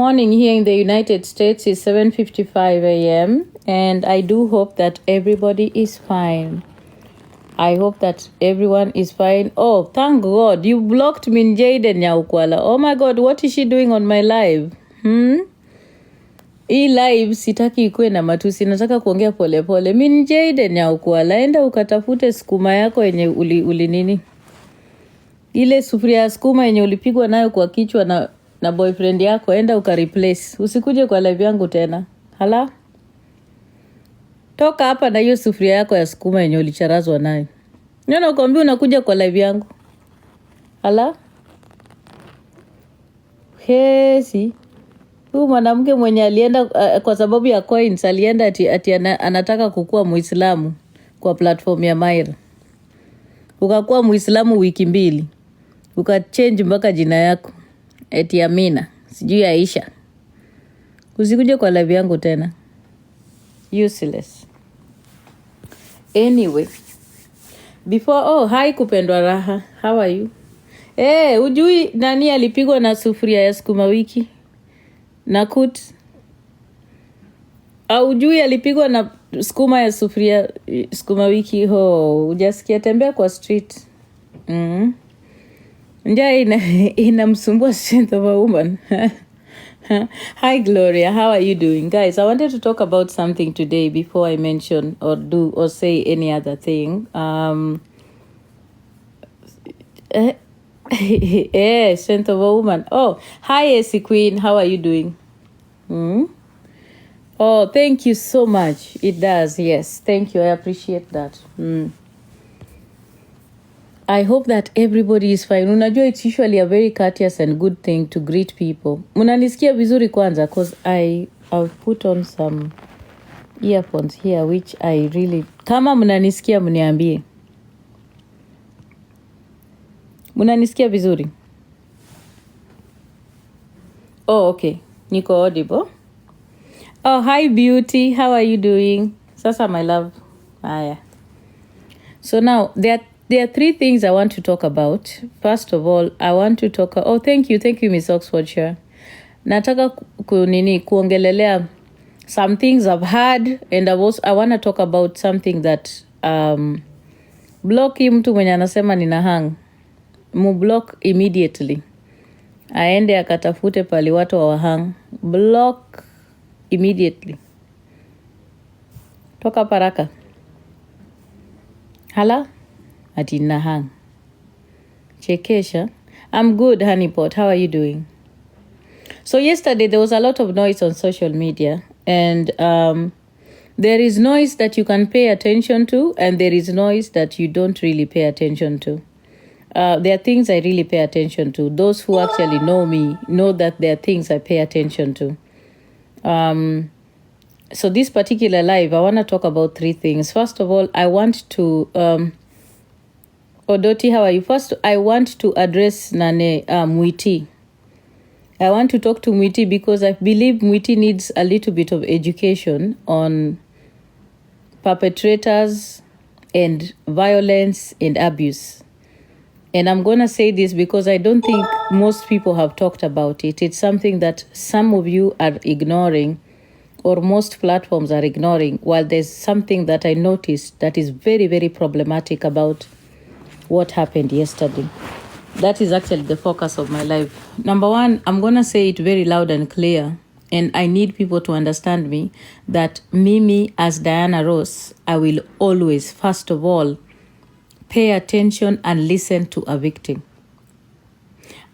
Morning here in the United States is 7:55 a.m. and I do hope that everybody is fine. I hope that everyone is fine. Oh, thank God. You blocked Min Jaden Nyaukwala. Oh my God, what is she doing on my live? Hii live sitaki ikuwe na matusi, nataka kuongea pole pole. Min Jaden Nyaukwala, enda ukatafute skuma yako yenye uli nini? Ile sufuria ya skuma yenye ulipigwa nayo kwa kichwa na boyfriend yako, enda ukareplace. Usikuje kwa live yangu tena. Hala? Toka hapa na hiyo sufuria yako ya skuma yenye ulicharazwa nayo. Nina kuambia unakuja kwa live yangu. Hala? Hesi. Huyu mwanamke mwenye alienda kwa sababu ya coins, alienda ati anataka kukua Muislamu kwa platform ya Maira. Ukakuwa Muislamu wiki 2. Ukachange mpaka jina yako. Eti Amina. Sijui Aisha. Usikuje kwa live yangu tena. Useless. Anyway. Hi kupendwa raha. How are you? Ujui nani alipigwa na sufuria ya sukuma wiki? Nakut. Ujui alipigwa na sukuma ya sufuria sukuma wiki? Ujasikia tembea kwa street. Njaa inamsumbua strength of a woman. Hi Gloria, how are you doing? Guys, I wanted to talk about something today before I mention or do or say any other thing. Strength of a woman. Hi AC Queen, how are you doing? Thank you so much. It does, yes. Thank you, I appreciate that. I hope that everybody is fine. Unajua, it's usually a very courteous and good thing to greet people. Munanisikia vizuri kwanza, because I've put on some earphones here which I really... Kama munanisikia mniambie. Munanisikia vizuri? Okay. Niko audible. Hi Beauty. How are you doing? Sasa my love. Aya. So now, there are 3 things I want to talk about. First of all, I want to talk... thank you, Miss Oxfordshire. Nataka kuongelelea some things I've heard, and I want to talk about something that block mtu mwenye anasema nina hang. Block immediately. Aende akatafute pali watu wa hang. Block immediately. Toka paraka. Hala? Ati nahang. Chekesha. I'm good, Honeypot. How are you doing? So yesterday there was a lot of noise on social media, and there is noise that you can pay attention to, and there is noise that you don't really pay attention to. There are things I really pay attention to. Those who actually know me know that there are things I pay attention to. So this particular live, I want to talk about 3 things. First of all, I want to... Odoti, how are you? First, I want to address Mwiti. I want to talk to Mwiti because I believe Mwiti needs a little bit of education on perpetrators and violence and abuse. And I'm going to say this because I don't think most people have talked about it. It's something that some of you are ignoring, or most platforms are ignoring, while there's something that I noticed that is very, very problematic about what happened yesterday. That is actually the focus of my life. Number 1, I'm going to say it very loud and clear, and I need people to understand me, that Mimi as Diana Ross, I will always, first of all, pay attention and listen to a victim.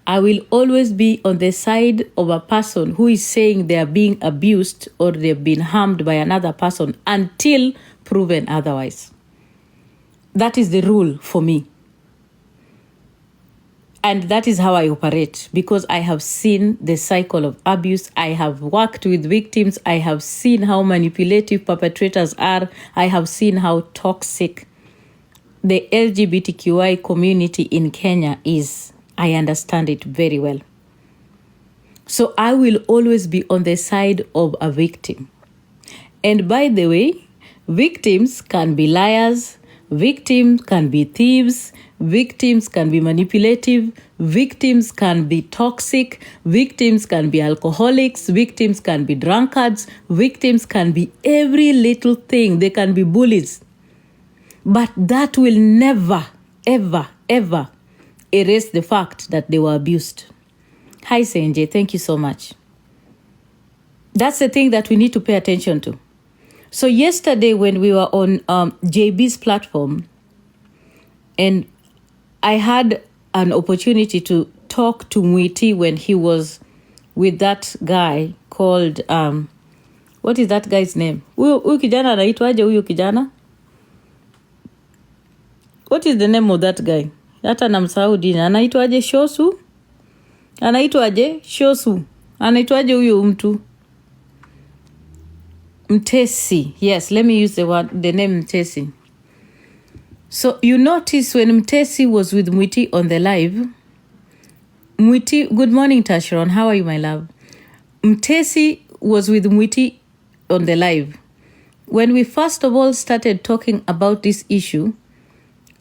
I will always be on the side of a person who is saying they are being abused or they've been harmed by another person until proven otherwise. That is the rule for me. And that is how I operate, because I have seen the cycle of abuse. I have worked with victims. I have seen how manipulative perpetrators are. I have seen how toxic the LGBTQI community in Kenya is. I understand it very well. So I will always be on the side of a victim. And by the way, victims can be liars. Victims can be thieves. Victims can be manipulative. Victims can be toxic. Victims can be alcoholics. Victims can be drunkards. Victims can be every little thing. They can be bullies. But that will never, ever, ever erase the fact that they were abused. Hi, Senje. Thank you so much. That's the thing that we need to pay attention to. So yesterday when we were on JB's platform, and I had an opportunity to talk to Mwiti when he was with that guy called, what is that guy's name? Huyu kijana anaitwaje huyu kijana? What is the name of that guy? Hata namsahau jina. Anaitwaje Shosu? Anaitwaje Shosu? Anaitwaje huyu mtu? Mtesi. Yes, let me use the name Mtesi. So you notice when Mtesi was with Mwiti on the live, Mwiti, good morning Tashron, how are you my love? Mtesi was with Mwiti on the live. When we first of all started talking about this issue,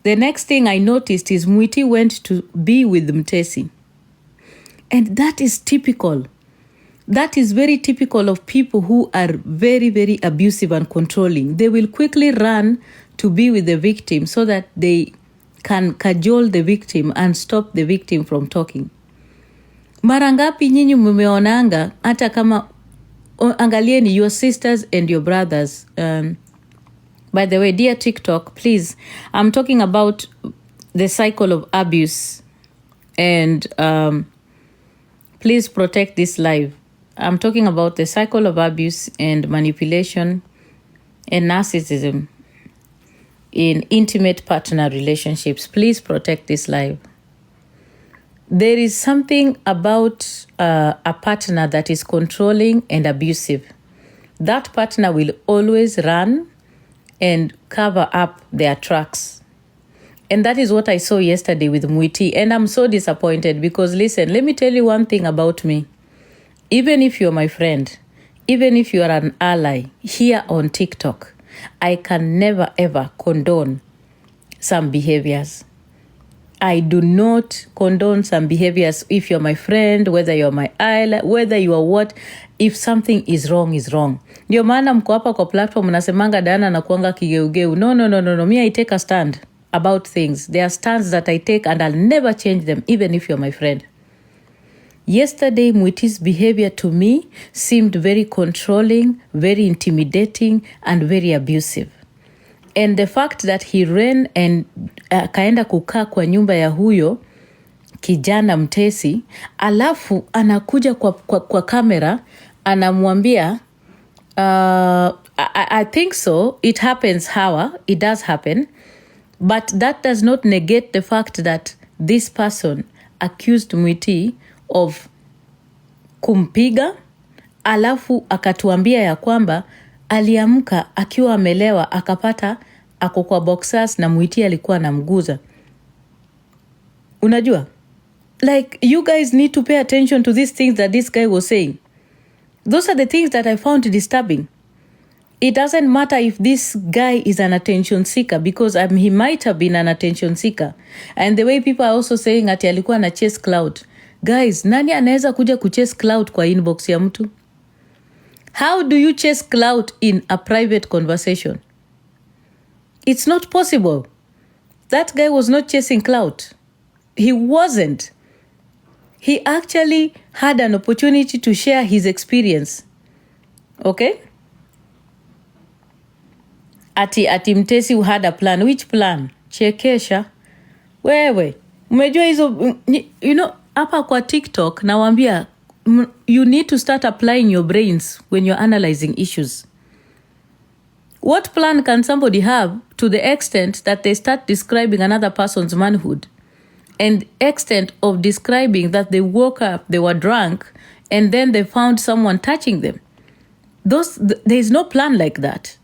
the next thing I noticed is Mwiti went to be with Mtesi. And that is typical. That is very typical of people who are very, very abusive and controlling. They will quickly run to be with the victim so that they can cajole the victim and stop the victim from talking. Mara ngapi nyinyi mmeonanga hata kama angalieni your sisters and your brothers. By the way, dear TikTok, please, I'm talking about the cycle of abuse and please protect this live. I'm talking about the cycle of abuse and manipulation and narcissism in intimate partner relationships. Please protect this live. There is something about a partner that is controlling and abusive. That partner will always run and cover up their tracks. And that is what I saw yesterday with Mwiti. And I'm so disappointed because, listen, let me tell you one thing about me. Even if you're my friend, even if you are an ally here on TikTok, I can never ever condone some behaviors. I do not condone some behaviors if you're my friend, whether you're my ally, whether you are what. If something is wrong, is wrong. Ndio maana mko hapa kwa platform nasemanga Dana na kuanga kigeugeu. No. Me, I take a stand about things. There are stands that I take and I'll never change them, even if you're my friend. Yesterday, Mwiti's behavior to me seemed very controlling, very intimidating, and very abusive. And the fact that he ran and kaenda kukaa kwa nyumba ya huyo kijana Mtesi, alafu anakuja kwa kamera, anamwambia, I think so, it happens Hawa, it does happen, but that does not negate the fact that this person accused Mwiti of kumpiga, alafu akatuambia ya kwamba aliamka akiwa amelewa akapata ako kwa boxers na Mwiti alikuwa anamguza. Unajua? Like, you guys need to pay attention to these things that this guy was saying. Those are the things that I found disturbing. It doesn't matter if this guy is an attention seeker, because he might have been an attention seeker. And the way people are also saying ati alikuwa na chase cloud. Guys, nani anaweza kuja kuchase cloud kwa inbox ya mtu? How do you chase cloud in a private conversation? It's not possible. That guy was not chasing cloud. He wasn't. He actually had an opportunity to share his experience. Okay? Ati Mtesi who had a plan. Which plan? Chekesha. Wewe. Umejua hizo, you know, hapa kwa TikTok, nawambia, you need to start applying your brains when you're analyzing issues. What plan can somebody have to the extent that they start describing another person's manhood? And extent of describing that they woke up, they were drunk, and then they found someone touching them. There is no plan like that.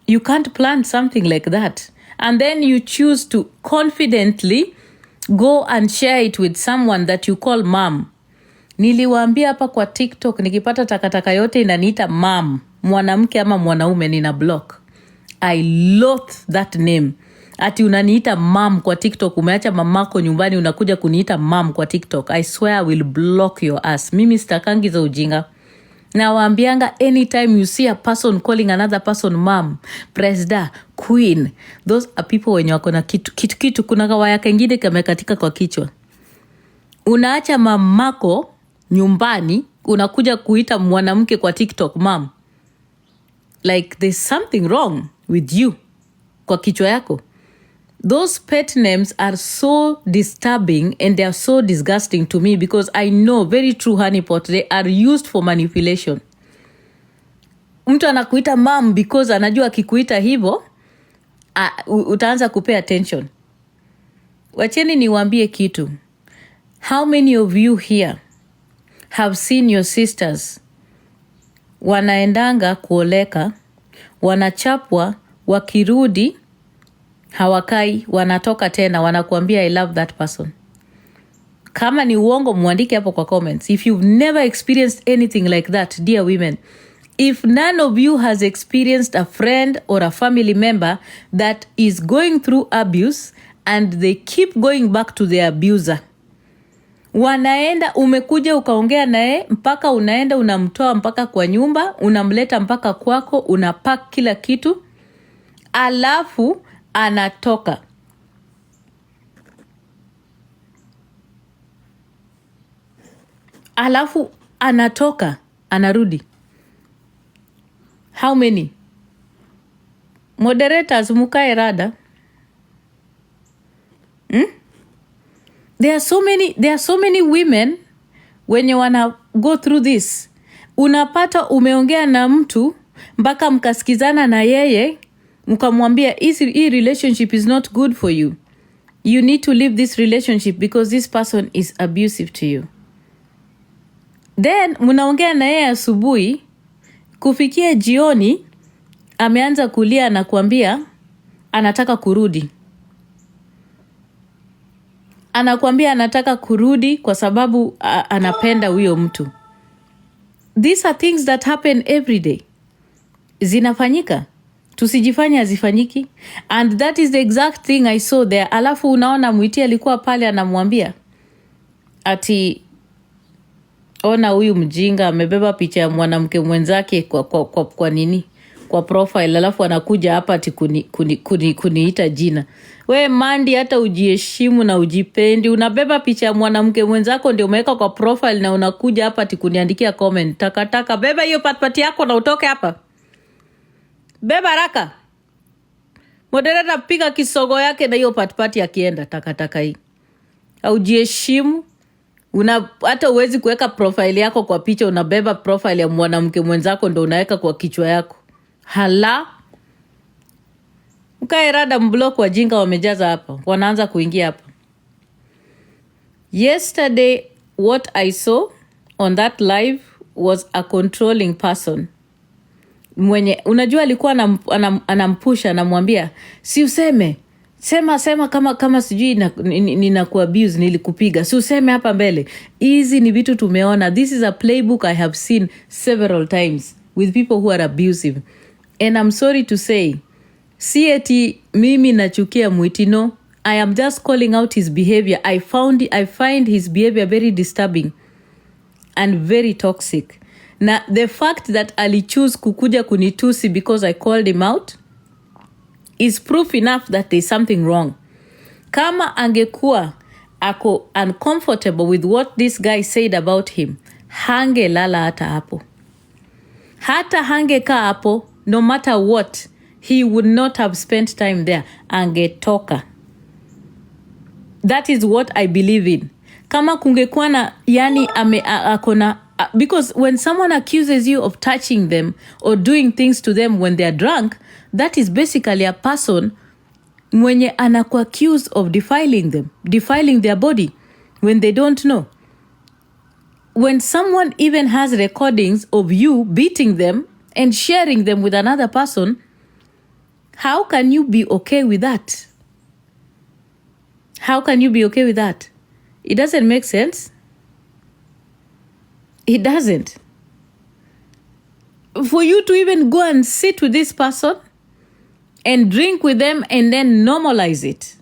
You can't plan something like that. And then you choose to confidently go and share it with someone that you call mom. Niliwaambia hapa kwa TikTok, nikipata takataka yote inaniita mom, mwanamke ama mwanaume nina block. I loathe that name. ati unaniita mom kwa TikTok. Umeacha mamako nyumbani unakuja kuniita mom kwa TikTok. I swear I will block your ass. Mimi sitakangi za ujinga. Na waambianga anytime you see a person calling another person mom, presda, queen, those are people wenye wako na kitu kuna kawaya kengine kamekatika kwa kichwa. Unaacha mamako nyumbani unakuja kuita mwanamke kwa TikTok mom. Like there's something wrong with you kwa kichwa yako. Those pet names are so disturbing and they are so disgusting to me because I know very true honeypot, they are used for manipulation. Mtu anakuita mom because anajua akikuita hivyo utaanza kupay attention. Wacheni niwaambie kitu. How many of you here have seen your sisters wanaendanga kuoleka, wanachapwa, wakirudi hawakai, wanatoka tena wanakuambia I love that person? Kama ni uongo muandike hapo kwa comments. If you've never experienced anything like that, dear women, if none of you has experienced a friend or a family member that is going through abuse and they keep going back to their abuser, wanaenda, umekuja ukaongea naye mpaka unaenda unamtoa mpaka kwa nyumba, unamleta mpaka kwako, unapack kila kitu, alafu anatoka. Anarudi. How many? Moderators mukae rada. There are so many women when you wanna go through this. Unapata umeongea na mtu mpaka mkasikizana na yeye, mkamwambia hii relationship is not good for you. You need to leave this relationship because this person is abusive to you. Then mnaongea na yeye asubuhi, kufikia jioni ameanza kulia na kuambia anataka kurudi. Anakuambia anataka kurudi kwa sababu anapenda huyo mtu. These are things that happen every day. Zinafanyika. Tusijifanye hazifanyiki. And that is the exact thing I saw there. Alafu unaona Mwiti alikuwa pale anamwambia ati ona huyu mjinga amebeba picha ya mwanamke mwenzake kwa nini? Kwa profile. Alafu anakuja hapa ati kuniita jina. We Mandi, hata ujiheshimu na ujipendi. Unabeba picha ya mwanamke mwenzako ndio umeweka kwa profile na unakuja hapa ati kuniandikia comment. Takataka, beba hiyo patpati yako na utoke hapa. Beba haraka. Moderator piga kisogo yake na hiyo patpati akienda. Takataka hii. Haujiheshimu. Hata uwezi kuweka profile yako kwa picha, unabeba profile ya mwanamke mwenzako ndio unaweka kwa kichwa yako. Hala. Mkae rada, mblock wajinga wamejaza hapa. Wanaanza kuingia hapa. Yesterday what I saw on that live was a controlling person. Mwenye unajua alikuwa anampusha, anamwambia si useme, sema kama sijui ninakuabuse, nilikupiga, si useme hapa mbele. Hizi ni vitu tumeona. This is a playbook I have seen several times with people who are abusive. And I'm sorry to say, si eti mimi nachukia Mwiti, no. I am just calling out his behavior. I find his behavior very disturbing and very toxic. Na the fact that alichoose kukuja kunitusi because I called him out is proof enough that there's something wrong. Kama angekuwa ako uncomfortable with what this guy said about him, hange lala hata hapo. Hata hange ka hapo, no matter what, he would not have spent time there. Angetoka. That is what I believe in. Kama kungekuwa na yani akona, because when someone accuses you of touching them or doing things to them when they are drunk, that is basically a person mwenye anaku accused of defiling their body when they don't know. When someone even has recordings of you beating them and sharing them with another person, how can you be okay with that? How can you be okay with that? It doesn't make sense. It doesn't. For you to even go and sit with this person and drink with them and then normalize it,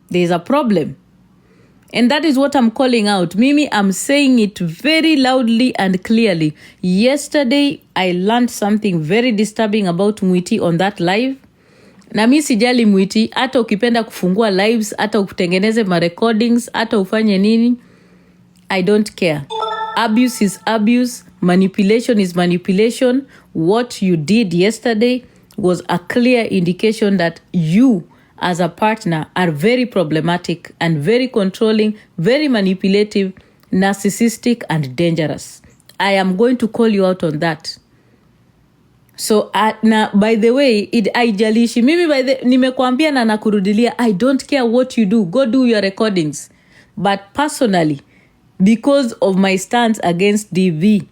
there's a problem. And that is what I'm calling out. Mimi, I'm saying it very loudly and clearly. Yesterday, I learned something very disturbing about Mwiti on that live. Na mimi sijali Mwiti, hata ukipenda kufungua lives, hata ukutengeneze ma recordings, hata ufanye nini, I don't care. Abuse is abuse. Manipulation is manipulation. What you did yesterday was a clear indication that you as a partner are very problematic and very controlling, very manipulative, narcissistic, and dangerous. I am going to call you out on that. So na by the way, haijalishi mimi nimekuambia na nakurudilia, I don't care what you do, go do your recordings. But personally, because of my stance against DV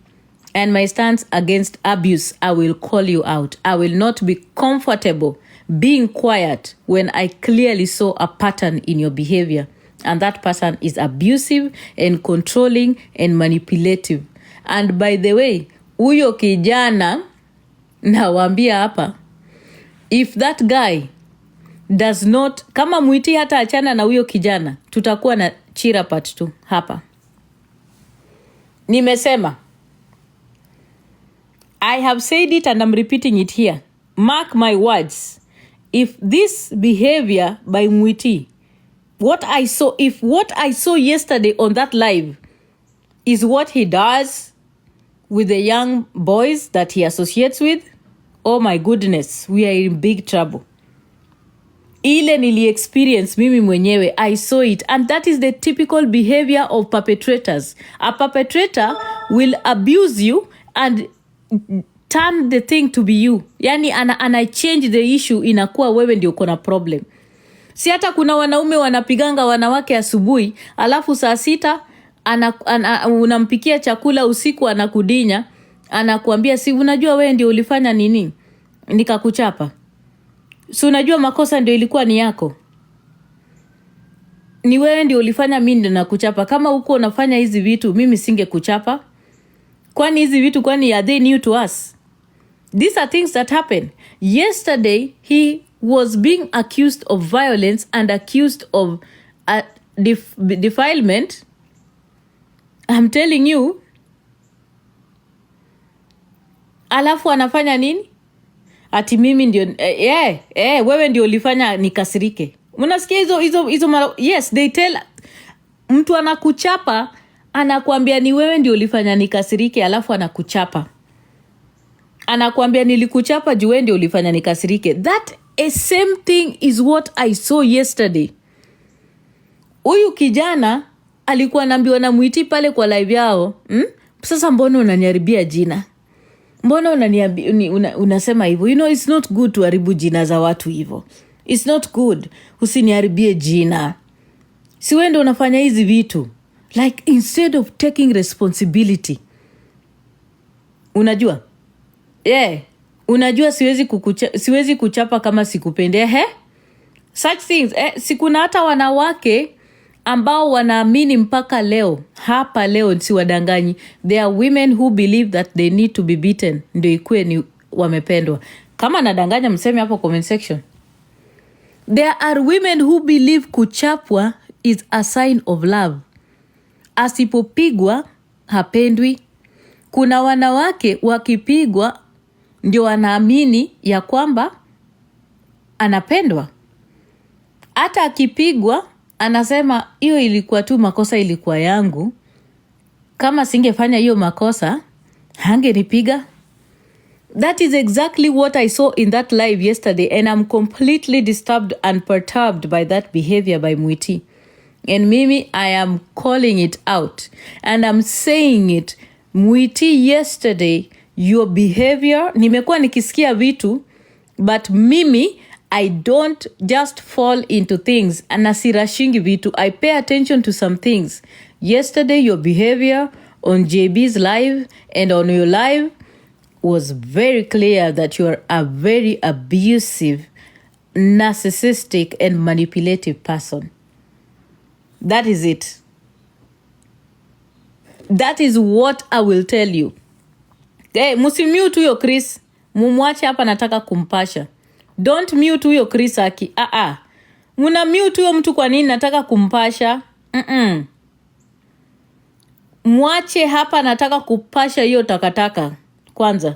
and my stance against abuse, I will call you out. I will not be comfortable being quiet when I clearly saw a pattern in your behavior. And that person is abusive and controlling and manipulative. And by the way, huyo kijana, nawaambia hapa, if that guy does not, kama Mwiti hata achana na huyo kijana, tutakuwa na Chira part 2 hapa. Nimesema, I have said it and I'm repeating it here. Mark my words. If this behavior by Mwiti, what I saw yesterday on that live is what he does with the young boys that he associates with, oh my goodness, we are in big trouble. Ile nili experience mimi mwenyewe, I saw it, and that is the typical behavior of perpetrators. A perpetrator will abuse you and turn the thing to be you. Yani ana change the issue, inakuwa wewe ndio uko na problem. Si hata kuna wanaume wanapiganga wanawake asubuhi, alafu saa 6 unampikia chakula usiku, anakudinya, anakuambia si unajua wewe ndio ulifanya nini nikakuchapa. Si unajua makosa ndio ilikuwa ni yako. Ni wewe ndio ulifanya, mimi ndio nakuchapa. Kama uko unafanya hizi vitu mimi singekuchapa. Kwani hizi vitu kwani are they new to us? These are things that happen. Yesterday he was being accused of violence and accused of defilement. I'm telling you. Alafu anafanya nini? Ati mimi ndio wewe ndio ulifanya nikasirike. Unasikia hizo yes, they tell mtu anakuchapa, anakuambia ni wewe ndio ulifanya nikasirike, alafu anakuchapa. Anakuambia nilikuchapa juu wewe ndio ulifanya nikasirike. That same thing is what I saw yesterday. Huyu kijana alikuwa anaambiwa na Mwiti pale kwa live yao, sasa mbona unaniharibia jina? Mbona unasema hivyo? You know it's not good to haribu jina za watu hivyo. It's not good. Usiniharibie jina. Si wewe ndio unafanya hizi vitu. Like instead of taking responsibility. Unajua? Unajua siwezi kuchapa kama sikupende. Such things. Sikuna hata wanawake ambao wanaamini mpaka leo, hapa leo si wadanganyi. There are women who believe that they need to be beaten ndio ikue ni wamependwa. Kama nadanganya mseme hapo comment section. There are women who believe kuchapwa is a sign of love. Asipopigwa hapendwi. Kuna wanawake wakipigwa ndio wanaamini ya kwamba anapendwa. Hata akipigwa anasema hiyo ilikuwa tu makosa, ilikuwa yangu. Kama singefanya hiyo makosa hangenipiga. That is exactly what I saw in that live yesterday, and I'm completely disturbed and perturbed by that behavior by Mwiti. And Mimi, I am calling it out and I'm saying it. Mwiti, yesterday your behavior, nimekuwa nikisikia vitu, but Mimi, I don't just fall into things. Anasirashingi vitu. I pay attention to some things. Yesterday, your behavior on JB's live and on your live was very clear that you are a very abusive, narcissistic, and manipulative person. That is it. That is what I will tell you. Musimute huyo Chris. Mumwache hapa, nataka kumpasha. Don't mute huyo Chris Aki. Muna mute huyo mtu kwa nini? Nataka kumpasha. Mwache hapa, nataka kupasha hiyo takataka kwanza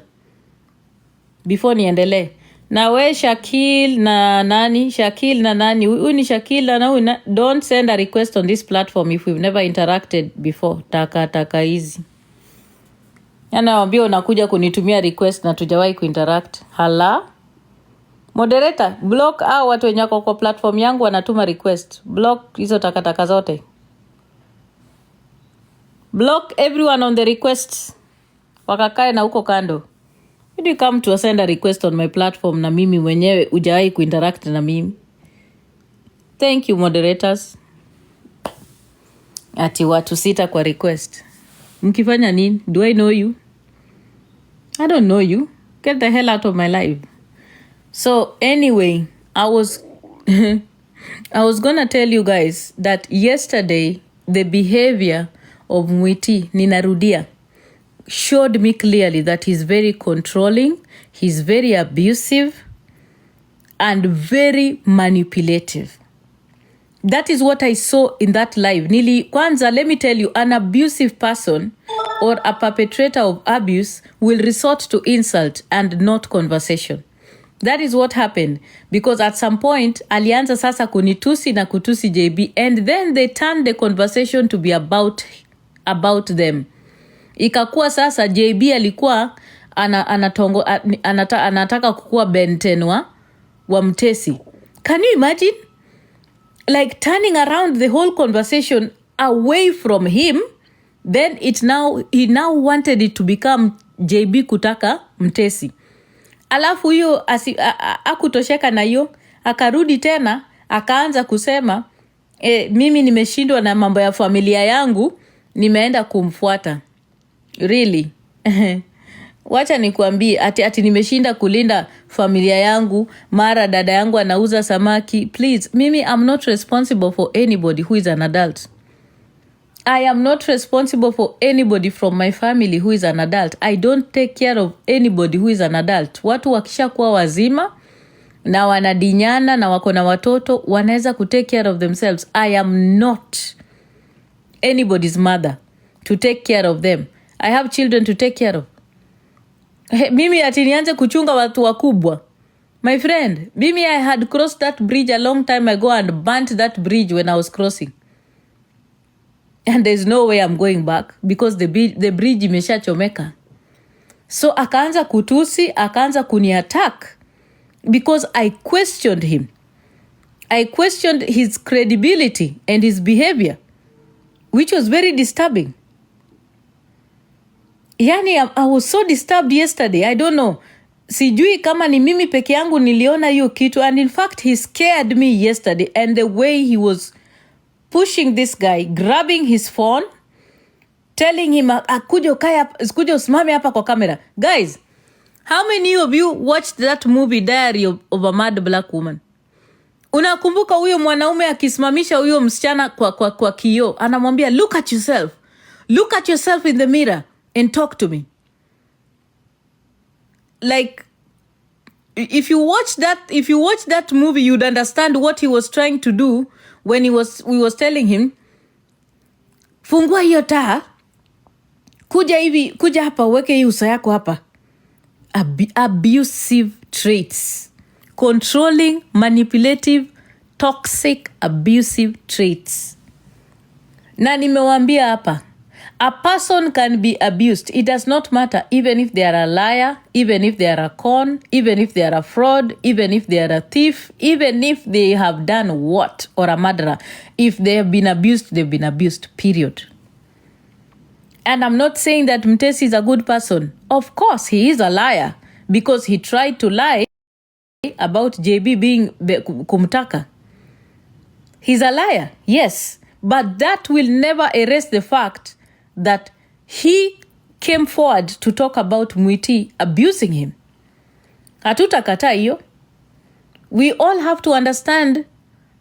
before niendelee. Na we Shakil na nani? Huyu ni Shakil na huyu don't send a request on this platform if we've never interacted before. Taka hizi. Naambia unakuja kunitumia request na tujawahi kuinteract. Hala? Moderator, block watu wenye kwa platform yangu wanatuma request. Block hizo takataka zote. Block everyone on the requests. Wakakae na huko kando. When you come to send a request on my platform na mimi mwenyewe hujawahi kuinteract na mimi. Thank you moderators. Ati watu 6 kwa request. Mkifanya nini? Do I know you? I don't know you. Get the hell out of my life. So anyway, I was gonna tell you guys that yesterday the behavior of Mwiti, ninarudia, showed me clearly that he's very controlling, he's very abusive, and very manipulative. That is what I saw in that live. Kwanza, let me tell you, an abusive person or a perpetrator of abuse will resort to insult and not conversation. That is what happened, because at some point alianza sasa kunitusi na kutusi JB, and then they turned the conversation to be about them. Ikakuwa sasa JB alikuwa anataka kukua Benten wa Mtesi. Can you imagine? Like turning around the whole conversation away from him, then he now wanted it to become JB kutaka Mtesi. Alafu hiyo akutosheka na hiyo, akarudi tena akaanza kusema mimi nimeshindwa na mambo ya familia yangu, nimeenda kumfuata. Really? Wacha nikuambie, ati nimeshinda kulinda familia yangu, mara dada yangu anauza samaki. Please, mimi I'm not responsible for anybody who is an adult. I am not responsible for anybody from my family who is an adult. I don't take care of anybody who is an adult. Watu wakisha kuwa wazima na wanadinyana na wako na watoto, wanaweza kutake care of themselves. I am not anybody's mother to take care of them. I have children to take care of. Mimi ati nianze kuchunga watu wakubwa. My friend, mimi I had crossed that bridge a long time ago and burnt that bridge when I was crossing. And there's no way I'm going back because the bridge imeshachomeka. So akaanza kutusi, akaanza kuni-attack because I questioned him. I questioned his credibility and his behavior, which was very disturbing. Yani, I was so disturbed yesterday. I don't know. Sijui kama ni mimi peke yangu niliona hiyo kitu. And in fact, he scared me yesterday. And the way he was pushing this guy, grabbing his phone, telling him, kuja usimame hapa kwa kamera. Guys, how many of you watched that movie Diary of a Mad Black Woman? Unakumbuka huyo mwanaume akisimamisha huyo msichana kwa kioo, anamwambia look at yourself. Look at yourself in the mirror and talk to me. Like, if you watch that movie, you'd understand what he was trying to do when we was telling him, fungua hiyo taa, kuja hapa, weke hii uso yako hapa. Abusive traits. Controlling, manipulative, toxic, abusive traits. Na nimewaambia hapa, a person can be abused. It does not matter, even if they are a liar, even if they are a con, even if they are a fraud, even if they are a thief, even if they have done what, or a murderer. If they have been abused, they've been abused, period. And I'm not saying that Mtesi is a good person. Of course, he is a liar because he tried to lie about JB being kumtaka. He's a liar, yes. But that will never erase the fact that he came forward to talk about Mwiti abusing him. Hatutakata hiyo. We all have to understand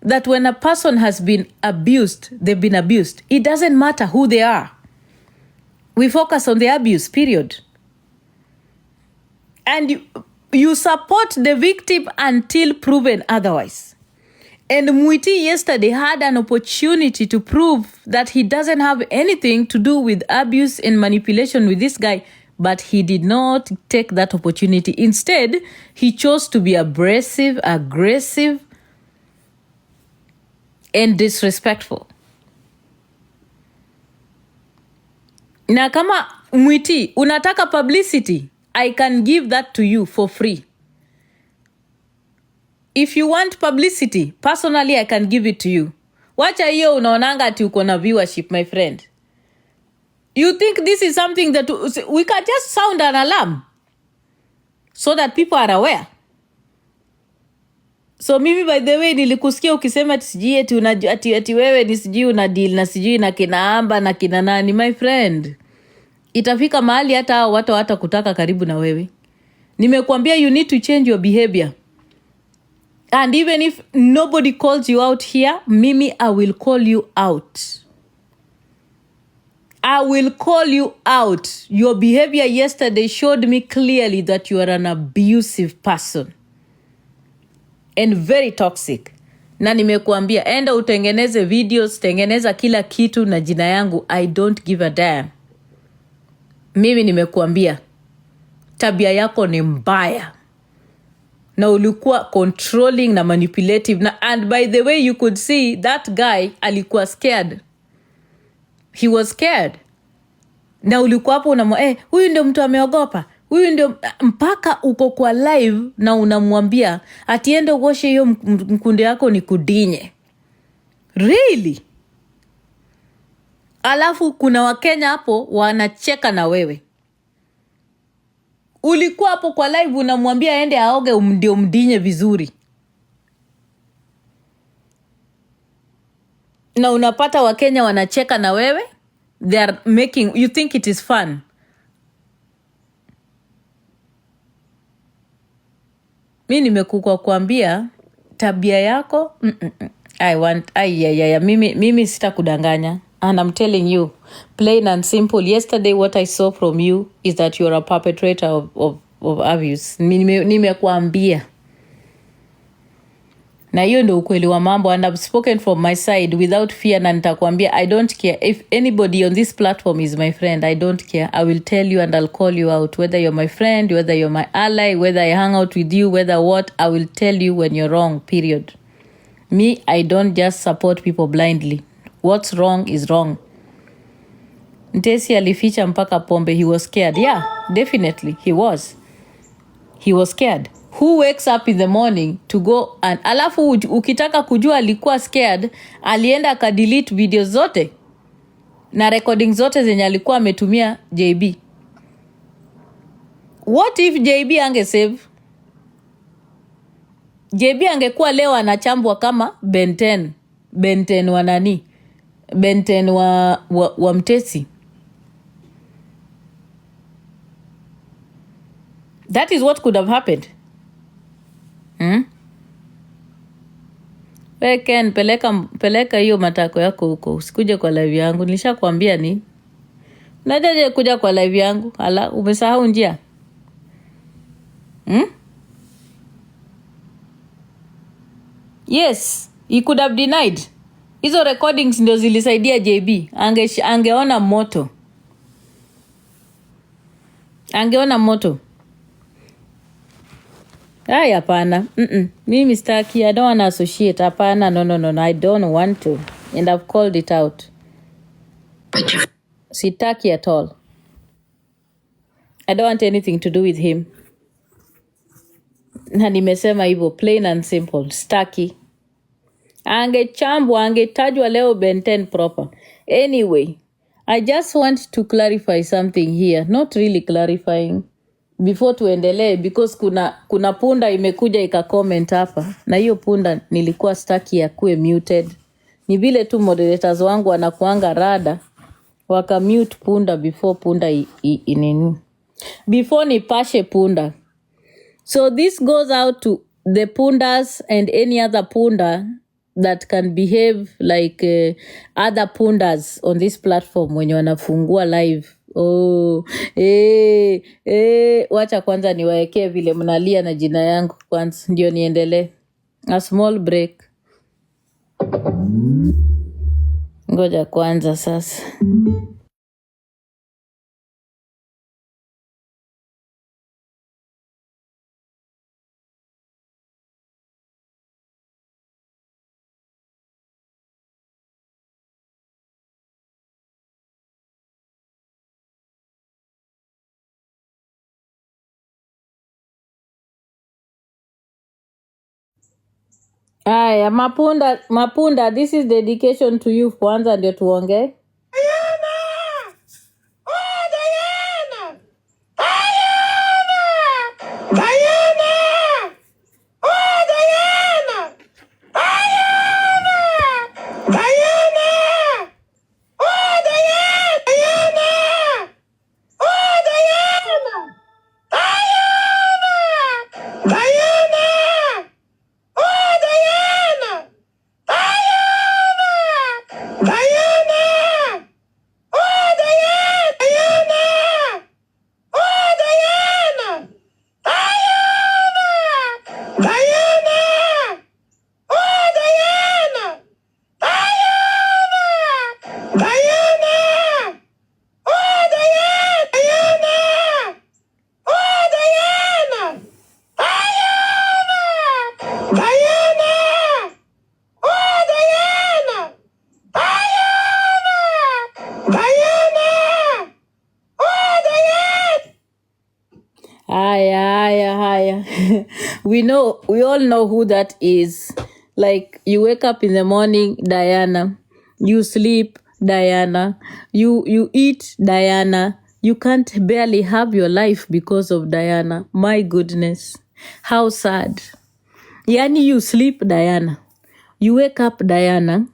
that when a person has been abused, they've been abused. It doesn't matter who they are. We focus on the abuse, period. And You support the victim until proven otherwise. And Mwiti yesterday had an opportunity to prove that he doesn't have anything to do with abuse and manipulation with this guy, but he did not take that opportunity. Instead, he chose to be aggressive, and disrespectful. Na kama Mwiti, unataka publicity, I can give that to you for free. If you want publicity, personally I can give it to you. Wacha hiyo unaonanga ati uko na viewership, my friend. You think this is something that we can just sound an alarm so that people are aware? So mimi, by the way, nilikusikia ukisema ati sijui ati wewe ni sijui una deal na sijui na kina Amba na kina nani. My friend, itafika mahali hata watu hata kutaka karibu na wewe. Nimekuambia you need to change your behavior. And even if nobody calls you out here, mimi, I will call you out. I will call you out. Your behavior yesterday showed me clearly that you are an abusive person. And very toxic. Na nimekuambia, enda utengeneze videos, tengeneza kila kitu na jina yangu. I don't give a damn. Mimi nimekuambia, tabia yako ni mbaya. Na ulikuwa controlling na manipulative. Na, and by the way, you could see that guy alikuwa scared. He was scared. Na ulikuwa hapo unamwambia, huyu ndio mtu ameogopa. Huyu ndio, mpaka uko kwa live na unamwambia atiende uoshe hiyo mkunde yako ni kudinye. Really? Alafu kuna Wakenya hapo wanacheka na wewe. Ulikuwa hapo kwa live unamwambia aende aoge ndio mdinye vizuri. Na unapata Wakenya wanacheka na wewe. They are making, you think it is fun. Mimi nimekuwa kuambia tabia yako mimi sitakudanganya. And I'm telling you, plain and simple, yesterday what I saw from you is that you're a perpetrator of abuse. Nimekuambia. Na hiyo ndio ukweli wa mambo, and I've spoken from my side without fear, na nitakwambia I don't care. If anybody on this platform is my friend, I don't care. I will tell you and I'll call you out. Whether you're my friend, whether you're my ally, whether I hang out with you, whether what, I will tell you when you're wrong, period. Me, I don't just support people blindly. What's wrong is wrong. Ntesi alificha mpaka pombe. He was scared. Yeah, definitely he was. He was scared. Who wakes up in the morning to go and alafu ukitaka kujua alikuwa scared, alienda akadelete video zote na recording zote zenye alikuwa ametumia JB. What if JB angesave? JB angekuwa leo anachambwa kama Ben 10 wa nani? Ben 10 wa Mtesi. That is what could have happened. Ken, peleka hiyo matako yako huko. Usikuje kwa live yangu. Nilishakwambia nini? Unajaje kuja kwa live yangu? Ala, umesahau njia? Yes, he could have denied. Hizo recordings ndio zilisaidia JB. Angeona moto. Angeona moto. Ay, hapana. Mimi sitaki. I don't want to associate. Hapana. No. I don't want to. And I've called it out. Sitaki at all. I don't want anything to do with him. Na nimesema hivyo, plain and simple. Sitaki. Angechambwa, angetajwa leo Ben 10 proper. Anyway, I just want to clarify something here. Not really clarifying. Before tuendelee, because kuna punda imekuja ika-comment hapa. Na hiyo punda nilikuwa staki ya kuwe muted. Ni vile tu moderators wangu wanakuanga rada. Waka mute punda before punda inini. Before nipashe punda. So this goes out to the pundas and any other punda that can behave like other pundas on this platform when you wanafungua live Wacha kwanza niwaekee vile mnalia na jina yangu kwanza ndio niendelee. A small break. Ngoja kwanza sasa. Aya, Mapunda, this is dedication to you. Kwanza ndio tuongee. Haya. We all know who that is. Like, you wake up in the morning, Diana. You sleep, Diana. You eat, Diana. You can't barely have your life because of Diana. My goodness. How sad. Yani, you sleep, Diana. You wake up, Diana.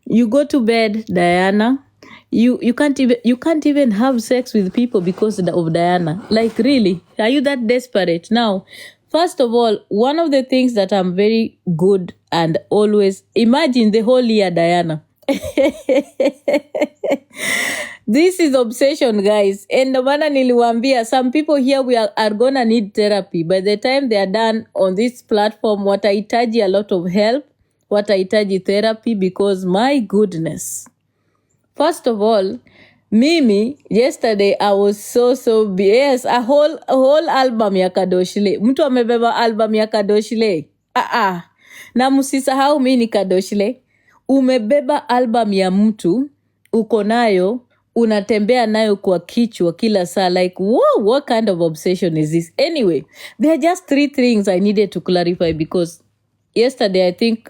You go to bed, Diana. You can't even have sex with people because of Diana. Like, really? Are you that desperate? Now, first of all, one of the things that I'm very good and always imagine the whole year, Diana. This is obsession, guys. And maana niliwaambia, some people here are gonna need therapy. By the time they are done on this platform, watahitaji a lot of help, watahitaji therapy, because my goodness. First of all, mimi, yesterday I was so yes, a whole album ya Kadoshile. Mtu amebeba album ya Kadoshile. Na msisahau mimi ni Kadoshile. Umebeba album ya mtu, uko nayo, unatembea nayo kwa kichwa kila saa. Like, whoa, what kind of obsession is this? Anyway, there are just 3 things I needed to clarify, because yesterday I think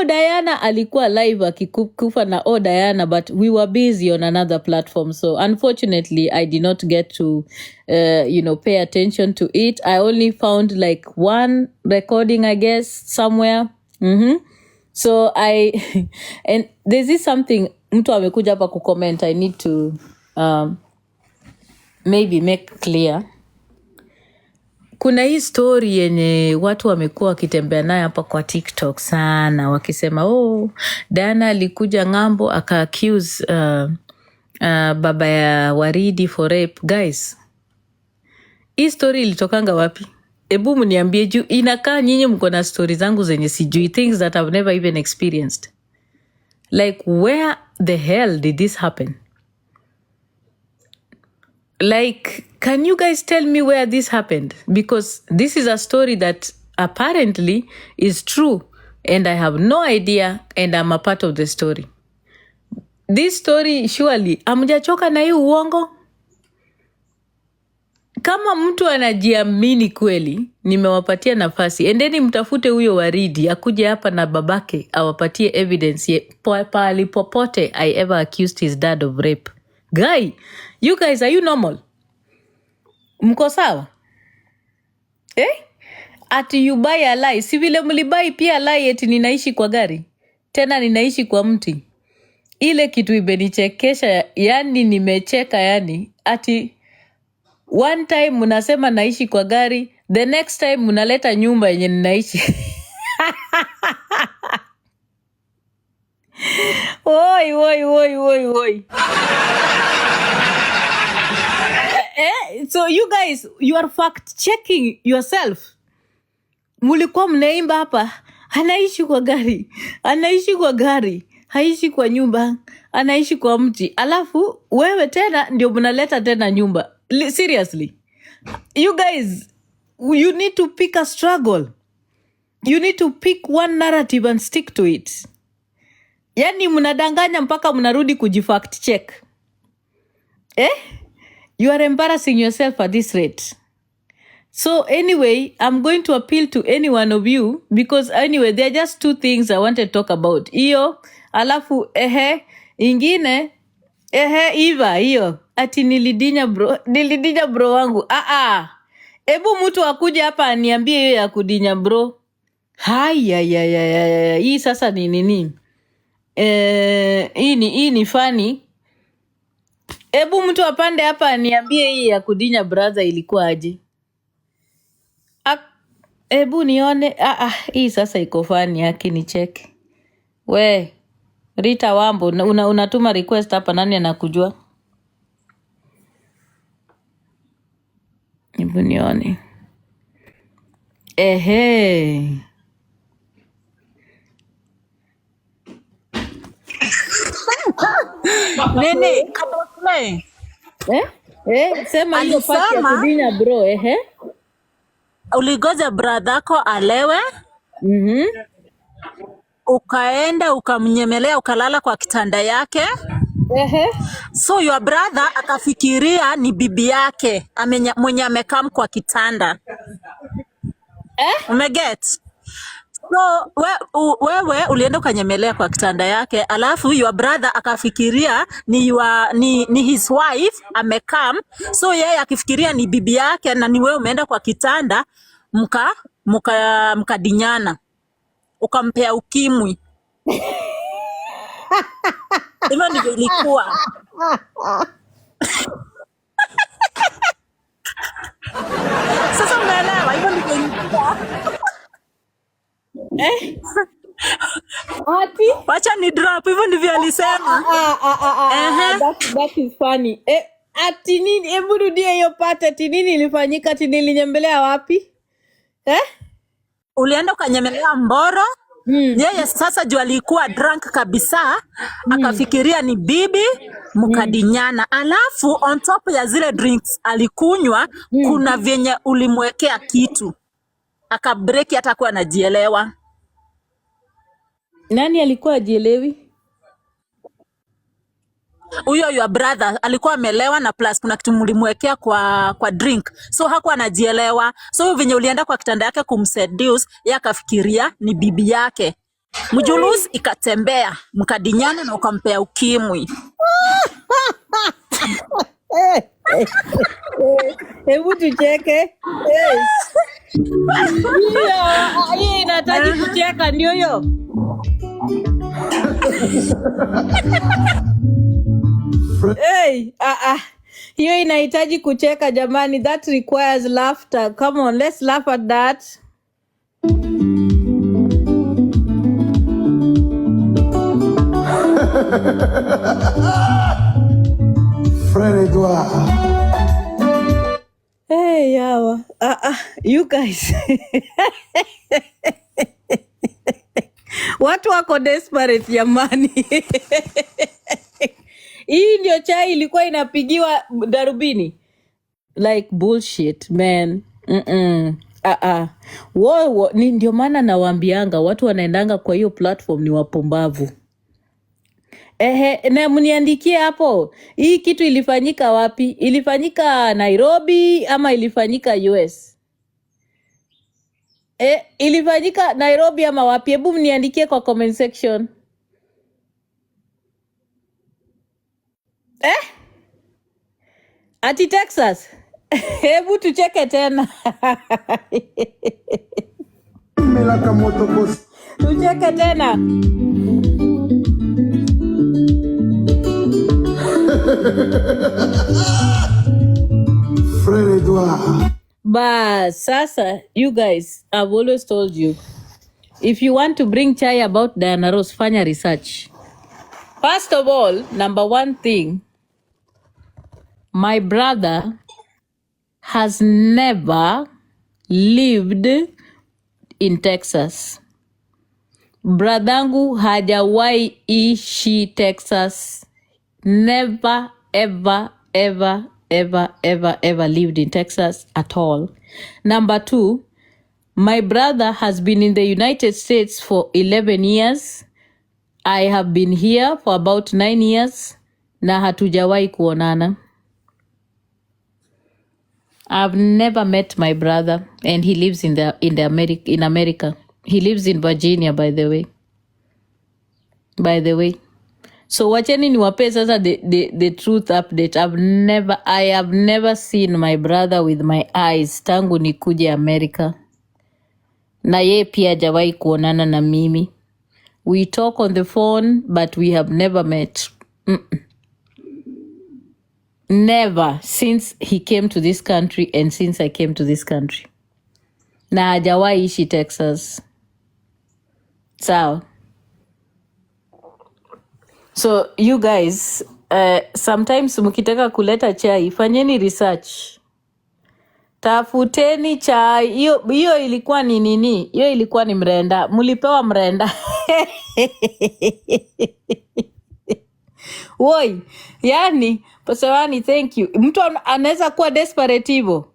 Diana alikuwa live akikufa na Diana, but we were busy on another platform, so unfortunately I did not get to pay attention to it. I only found like one recording, I guess, somewhere. So and there's this something mtu amekuja hapa kucomment I need to maybe make clear. Kuna hii story yenye watu wamekuwa wakitembea nayo hapa kwa TikTok sana, wakisema Diana alikuja ng'ambo aka-accuse baba ya Waridi for rape. Guys, hii story ilitokanga wapi? Ebu mniambie, juu inakaa nyinyi mko na story zangu zenye sijui, things that I've never even experienced. Like, where the hell did this happen? Like, can you guys tell me where this happened? Because this is a story that apparently is true, and I have no idea, and I'm a part of the story. This story, surely, hamjachoka na hii uongo? Kama mtu anajiamini kweli, nimewapatia nafasi. Endeni mtafute huyo Waridi, akuje hapa na babake, awapatie evidence pahali popote I ever accused his dad of rape. Guy, you guys, are you normal? Mko sawa? Ati you buy a lie. Si vile mlibai pia lie eti ninaishi kwa gari. Tena ninaishi kwa mti. Ile kitu imenichekesha, yani nimecheka yani. Ati one time mnasema naishi kwa gari, the next time mnaleta nyumba yenye ninaishi. Oi. So you guys, you are fact checking yourself. Mulikuwa mnaimba hapa, anaishi kwa gari, anaishi kwa gari, haishi kwa nyumba, anaishi kwa mti. Alafu wewe tena ndio mnaleta tena nyumba. Seriously, you guys, you need to pick a struggle. You need to pick one narrative and stick to it. Yani mnadanganya mpaka mnarudi kujifact check. You are embarrassing yourself at this rate. So anyway, I'm going to appeal to any one of you because anyway, there are just two things I want to talk about. Iyo, alafu ingine, iyo, ati nilidinya bro wangu. Ebu mtu akuje hapa aniambie hiyo ya kudinya bro. Haya. Hii sasa ni nini? Hii ni funny. Ebu mtu apande hapa aniambie hii ya kudinya brother ilikuwa aje. Ebu nione. Hii sasa iko fani yake ni check. We Rita Wambo unatuma request hapa, nani anakujua? Ebu nione. Nene kabla sema hiyo pati ya kudinya bro. Uligoja bradhako alewe, ukaenda ukamnyemelea ukalala kwa kitanda yake. So your brother akafikiria ni bibi yake mwenye amekam kwa kitanda. Umeget? So wewe ulienda ukanyemelea kwa kitanda yake, alafu your brother akafikiria ni his wife amekam. So yeye akifikiria ni bibi yake na ni wewe umeenda kwa kitanda mkadinyana, ukampea ukimwi. Hivyo ndivyo ilikuwa. Sasa umeelewa? Hivyo ndivyo ilikuwa. Wacha ni drop, hivyo ndivyo alisema. That is funny. Ati nini? Hebu rudia hiyo pata. Ati nini ilifanyika? Ati nilinyembelea wapi? Ulienda ukanyemelea Mboro. Yeye sasa juu alikuwa drunk kabisa, akafikiria ni bibi, mkadinyana. Alafu on top ya zile drinks alikunywa, kuna vyenye ulimwekea kitu, akabreki hata kuwa anajielewa. Nani alikuwa ajielewi? Huyo your brother alikuwa amelewa, na plus kuna kitu mlimwekea kwa drink, so hakuwa anajielewa. So venye ulienda kwa kitanda yake kumseduce, yeye akafikiria ni bibi yake. Mjulus ikatembea, mkadinyana na ukampea ukimwi. Hebu tucheke. Hiyo inahitaji kucheka, ndio hiyo. Hiyo inahitaji kucheka jamani. That requires laughter. Come on, let's laugh at that. Fred Edouard. Yawa. You guys. Watu wako desperate jamani. Hii ndio chai ilikuwa inapigiwa darubini. Like bullshit, man. Ni ndio maana nawaambianga watu wanaendanga kwa hiyo platform ni wapumbavu. Na mniandikie hapo, hii kitu ilifanyika wapi? Ilifanyika Nairobi ama ilifanyika US? Ilifanyika Nairobi ama wapi? Hebu mniandikie kwa comment section. Ati Texas? Hebu tucheke tena. Tucheke tena. Fred Edouard. But sasa, you guys, I've always told you, if you want to bring chai about Diana Ross, fanya research. First of all, number one thing, my brother has never lived in Texas. Bradhangu hajawahi ishi Texas. Never, ever, ever, ever, ever, ever lived in Texas at all. Number 2, my brother has been in the United States for 11 years. I have been here for about 9 years. Na hatujawahi kuonana. I've never met my brother, and he lives in America. He lives in Virginia, by the way. So wacheni niwape sasa the truth update. I have never seen my brother with my eyes tangu nikuje America. Na yeye pia hajawahi kuonana na mimi. We talk on the phone, but we have never met. Never, since he came to this country and since I came to this country. Na hajawahi ishi Texas. Sawa. So you guys, sometimes mkitaka kuleta chai, fanyeni research. Tafuteni chai. Hiyo ilikuwa ni nini? Hiyo ilikuwa ni mrenda. Mulipewa mrenda. Woi, yani, pasawani, thank you. Mtu anaweza kuwa desperate hivyo.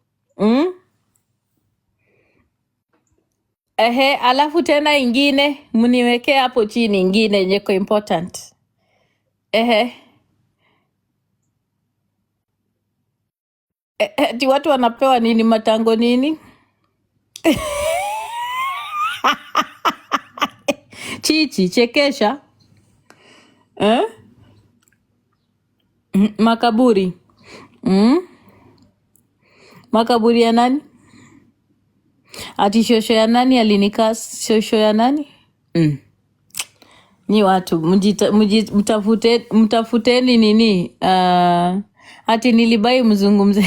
Alafu tena ingine, mniwekee hapo chini ingine yenye ko important. Ti watu wanapewa nini, matango nini? Chichi, chekesha. Makaburi. Makaburi ya nani? Ati shosho ya nani alinikaa? Shosho ya nani? Ni watu mtafuteni nini? Ati nilibai mzungumze.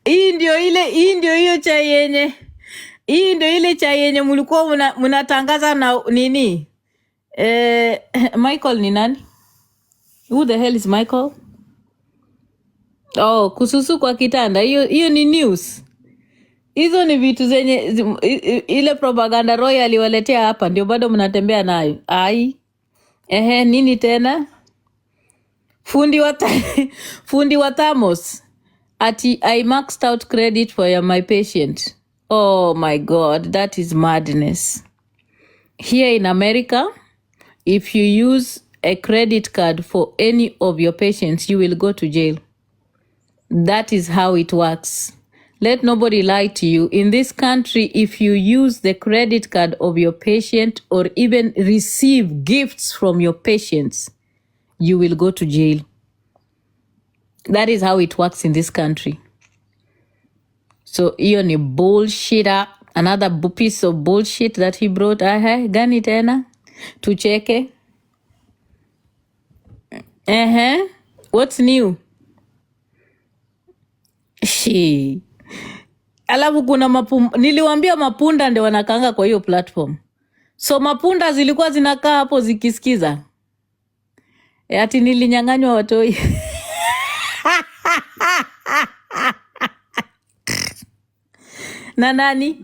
Hii ndio hiyo chai yenye. Hii ndio ile chai yenye mlikuwa mnatangaza na nini? Michael ni nani? Who the hell is Michael? Oh, kususu kwa kitanda. Hiyo ni news. Hizo ni vitu zenye ile propaganda Roy aliwaletea hapa ndio bado mnatembea nayo. Ai. Nini tena? Fundi wa Thamos. Ati I maxed out credit for my patient. Oh my God, that is madness. Here in America, if you use a credit card for any of your patients, you will go to jail. That is how it works. Let nobody lie to you. In this country, if you use the credit card of your patient or even receive gifts from your patients, you will go to jail. That is how it works in this country. So, hiyo ni bullshit. Another piece of bullshit that he brought. Gani tena? Tucheke. What's new? Alafu kuna niliwaambia mapunda ndio wanakanga kwa hiyo platform. So mapunda zilikuwa zinakaa hapo zikisikiza. Ati nilinyang'anywa watoi. Na nani?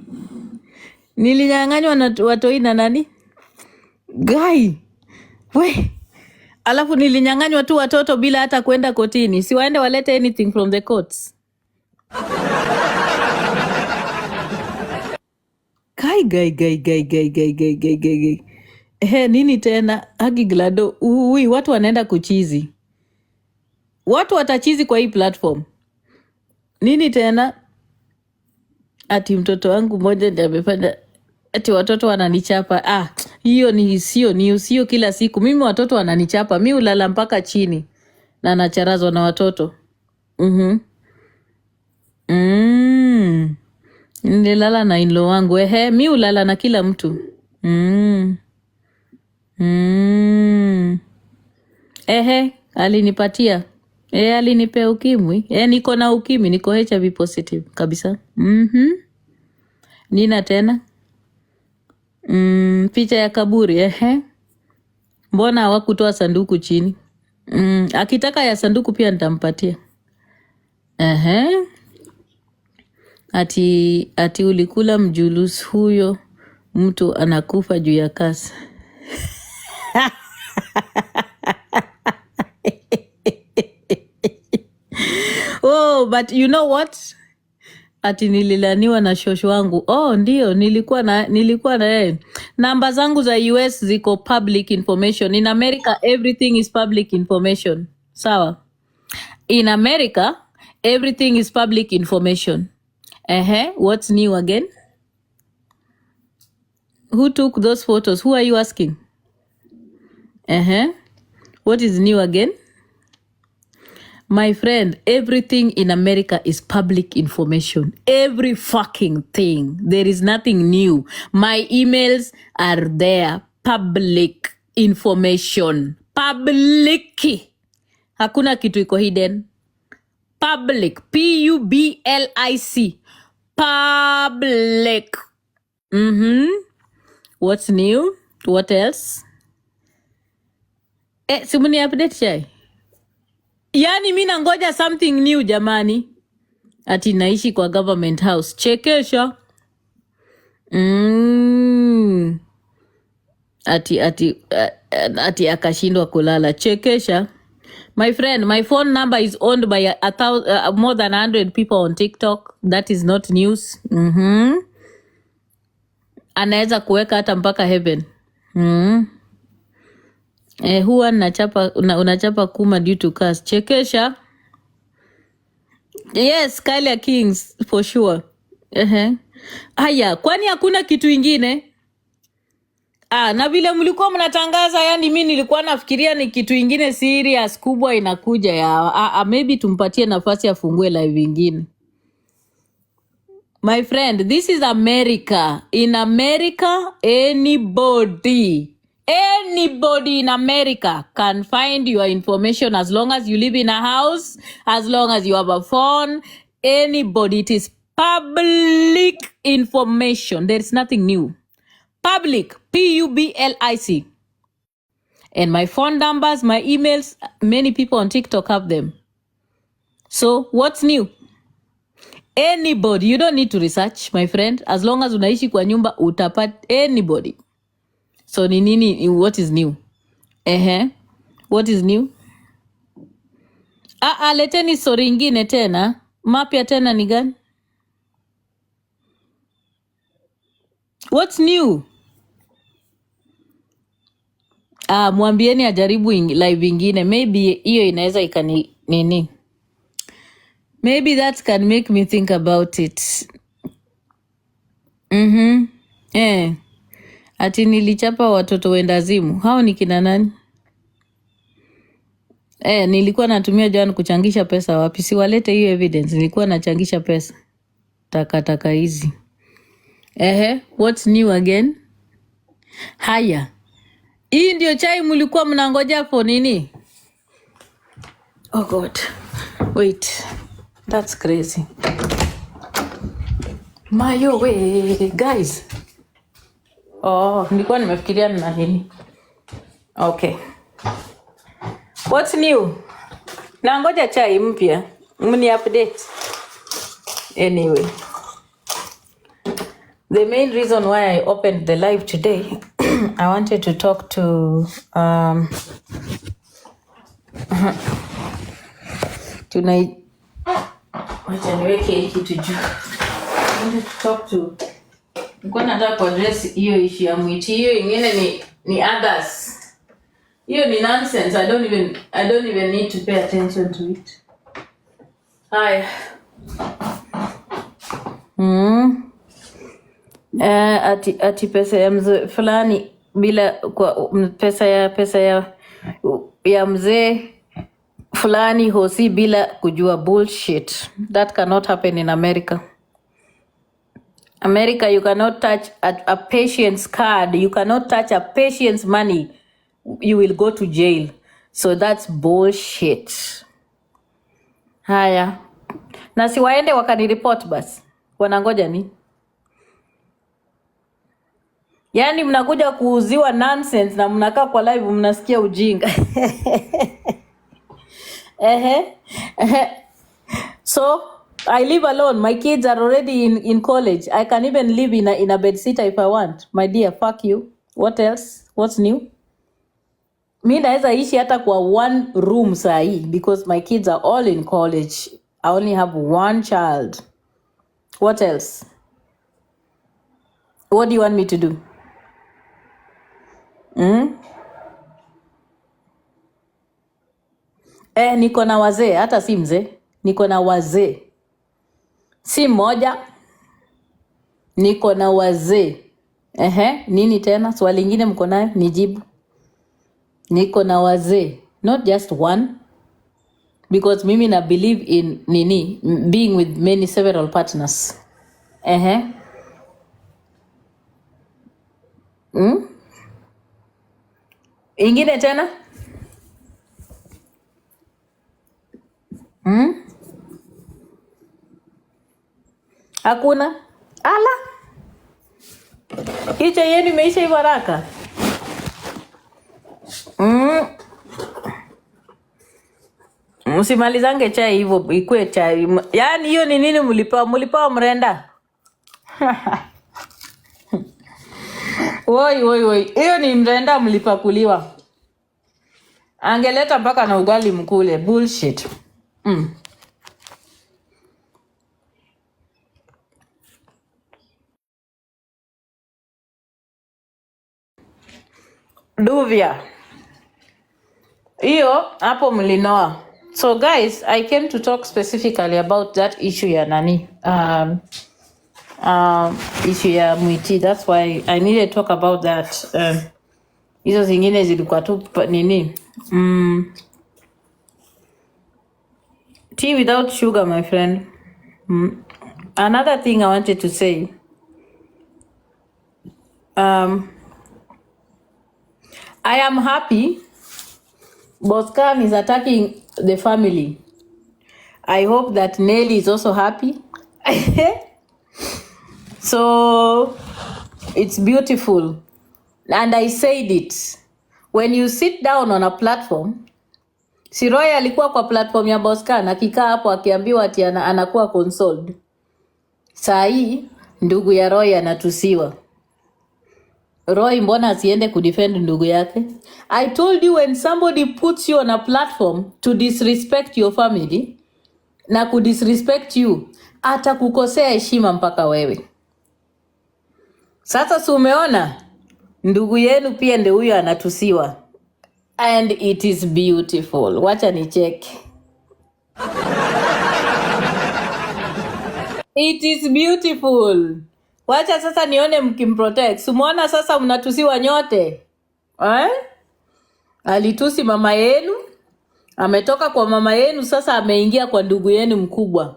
Nilinyang'anywa na watoi na nani? Guy. We. Alafu nilinyang'anywa tu watoto bila hata kwenda kotini. Si waende walete anything from the courts. Guy. Nini tena? Hagi Glado. Watu wanaenda kuchizi. Watu watachizi kwa hii platform. Nini tena? Ati mtoto wangu mmoja ndiye amefanya. Ati watoto wananichapa. Hiyo ni sio kila siku. Mimi watoto wananichapa. Mimi ulala mpaka chini. Na nacharazwa na watoto. Nilala na inlo wangu. Mimi ulala na kila mtu. Alinipatia. Alinipea ukimwi. Niko na ukimwi, niko HIV positive kabisa. Nina tena. Picha ya kaburi. Mbona hawakutoa sanduku chini? Akitaka ya sanduku pia nitampatia. Ati ulikula mjulusi huyo mtu anakufa juu ya kasi. Oh, but you know what? Ati nililaniwa na shosho wangu. Oh, ndio, nilikuwa na yeye. Namba zangu za US ziko public information. In America, everything is public information. Sawa? In America, everything is public information. What's new again? Who took those photos? Who are you asking? What is new again? My friend, everything in America is public information. Every fucking thing. There is nothing new. My emails are there. Public information. Public. Hakuna kitu iko hidden. Public. Public. Public. What's new? What else? Simuni update chai. Yani mimi nangoja something new jamani. Ati naishi kwa government house. Chekesha. Ati akashindwa kulala. Chekesha. My friend, my phone number is owned by more than 100 people on TikTok. That is not news. Anaweza kuweka hata mpaka heaven. Huwa unachapa kuma due to cast. Chekesha. Yes, Kylia Kings for sure. Haya, kwani hakuna kitu ingine? Na vile mlikuwa mnatangaza, yani mimi nilikuwa nafikiria ni kitu ingine serious kubwa inakuja ya maybe tumpatie nafasi afungue live ingine. My friend, this is America. In America, anybody in America can find your information as long as you live in a house, as long as you have a phone. Anybody, it is public information. There is nothing new. Public, Public. And my phone numbers, my emails, many people on TikTok have them. So what's new? Anybody, you don't need to research, my friend. As long as unaishi kwa nyumba, utapat anybody. So ni nini, what is new? What is new? Leteni story ingine tena. Mapya tena ni gani? What's new? Mwambieni ajaribu live ingine. Maybe hiyo inaweza ikani nini. Maybe that can make me think about it. Ati nilichapa watoto wendazimu. Hao ni kina nani? Nilikuwa natumia jana kuchangisha pesa wapi? Si walete hiyo evidence. Nilikuwa nachangisha pesa. Taka hizi. What's new again? Haya. Hii ndio chai mlikuwa mnangoja for nini? Oh God. Wait. That's crazy. Mayo way, guys. Nilikuwa nimefikiria na nini? Okay. What's new? Nangoja chai mpya. Mni update. Anyway. The main reason why I opened the live today, I wanted to talk to tonight. Wacha niweke hiki tujue. I wanted to talk to. Nilikuwa nataka kuaddress hiyo issue ya Mwiti. Hiyo ingine ni others. Hiyo ni nonsense. I don't even need to pay attention to it. Hi. Ati pesa ya mzee fulani bila kwa pesa ya mzee fulani hosi bila kujua bullshit. That cannot happen in America. America, you cannot touch a patient's card. You cannot touch a patient's money. You will go to jail. So that's bullshit. Haya. Na si waende wakanireport basi. Wanangoja ni? Yaani mnakuja kuuziwa nonsense na mnakaa kwa live mnasikia ujinga. So I live alone. My kids are already in college. I can even live in a bed sitter if I want. My dear, fuck you. What else? What's new? Mi naweza ishi hata kwa one room sahi because my kids are all in college. I only have one child. What else? What do you want me to do? Niko na wazee, hata si mzee. Niko na wazee. Si moja. Niko na wazee. Nini tena? Swali lingine mko nayo? Nijibu. Niko na wazee. Not just one. Because mimi na believe in being with several partners. Ingine tena? Hakuna? Ala. Hicho yenu imeisha hivyo haraka. Msimalizange chai hivyo ikue chai. Yaani hiyo ni nini mlipewa? Mlipewa mrenda? Woi. Hiyo ni mrenda mlipakuliwa. Angeleta mpaka na ugali mkule. Bullshit. Duvia. Hiyo hapo mlinoa. So guys, I came to talk specifically about that issue ya nani. Issue ya Mwiti. That's why I needed to talk about that. Hizo zingine zilikuwa tu nini. Tea without sugar, my friend. Another thing I wanted to say. I am happy Boscan is attacking the family. I hope that Nelly is also happy. So it's beautiful. And I said it. When you sit down on a platform, si Roy alikuwa kwa platform ya Boscan akikaa hapo akiambiwa ati anakuwa consoled. Saa hii ndugu ya Roy anatusiwa. Roy mbona asiende kudefend ndugu yake? I told you when somebody puts you on a platform to disrespect your family na kudisrespect you, ata kukosea heshima mpaka wewe. Sasa si umeona? Ndugu yenu pia ndio huyo anatusiwa. And it is beautiful. Wacha ni check. It is beautiful. Wacha sasa nione mkimprotect. Umeona sasa mnatusiwa nyote. Alitusi mama yenu. Ametoka kwa mama yenu sasa ameingia kwa ndugu yenu mkubwa.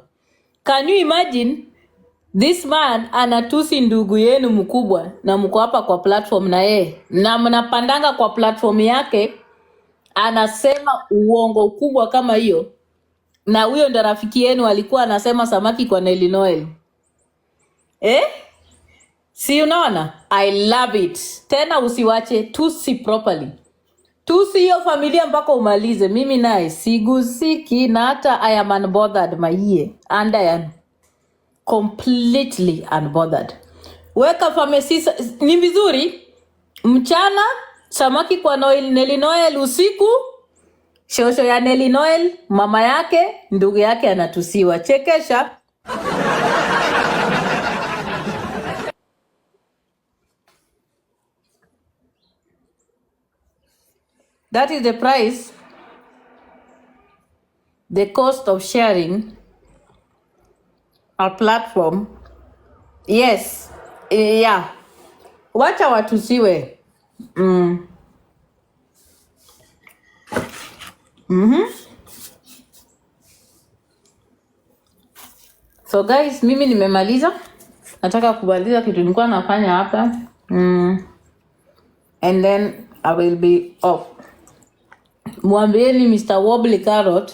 Can you imagine? This man anatusi ndugu yenu mkubwa na mko hapa kwa platform na yeye. Na mnapandanga kwa platform yake anasema uongo kubwa kama hiyo. Na huyo ndo rafiki yenu alikuwa anasema samaki kwa Illinois. Si unaona? I love it. Tena usiwache tusi properly. Tusi hiyo familia mpaka umalize. Mimi naye sigusiki na hata I am unbothered my and I am completely unbothered. Weka famesi ni vizuri. Mchana samaki kwa Illinois, usiku shosho ya Illinois, mama yake, ndugu yake anatusiwa. Chekesha. That is the price, the cost of sharing a platform. Yes. Yeah. Wacha watusiwe. So guys, mimi nimemaliza. Nataka kumaliza kitu nilikuwa nafanya hapa. And then I will be off. Mwambieni Mr. Wobbly Carrot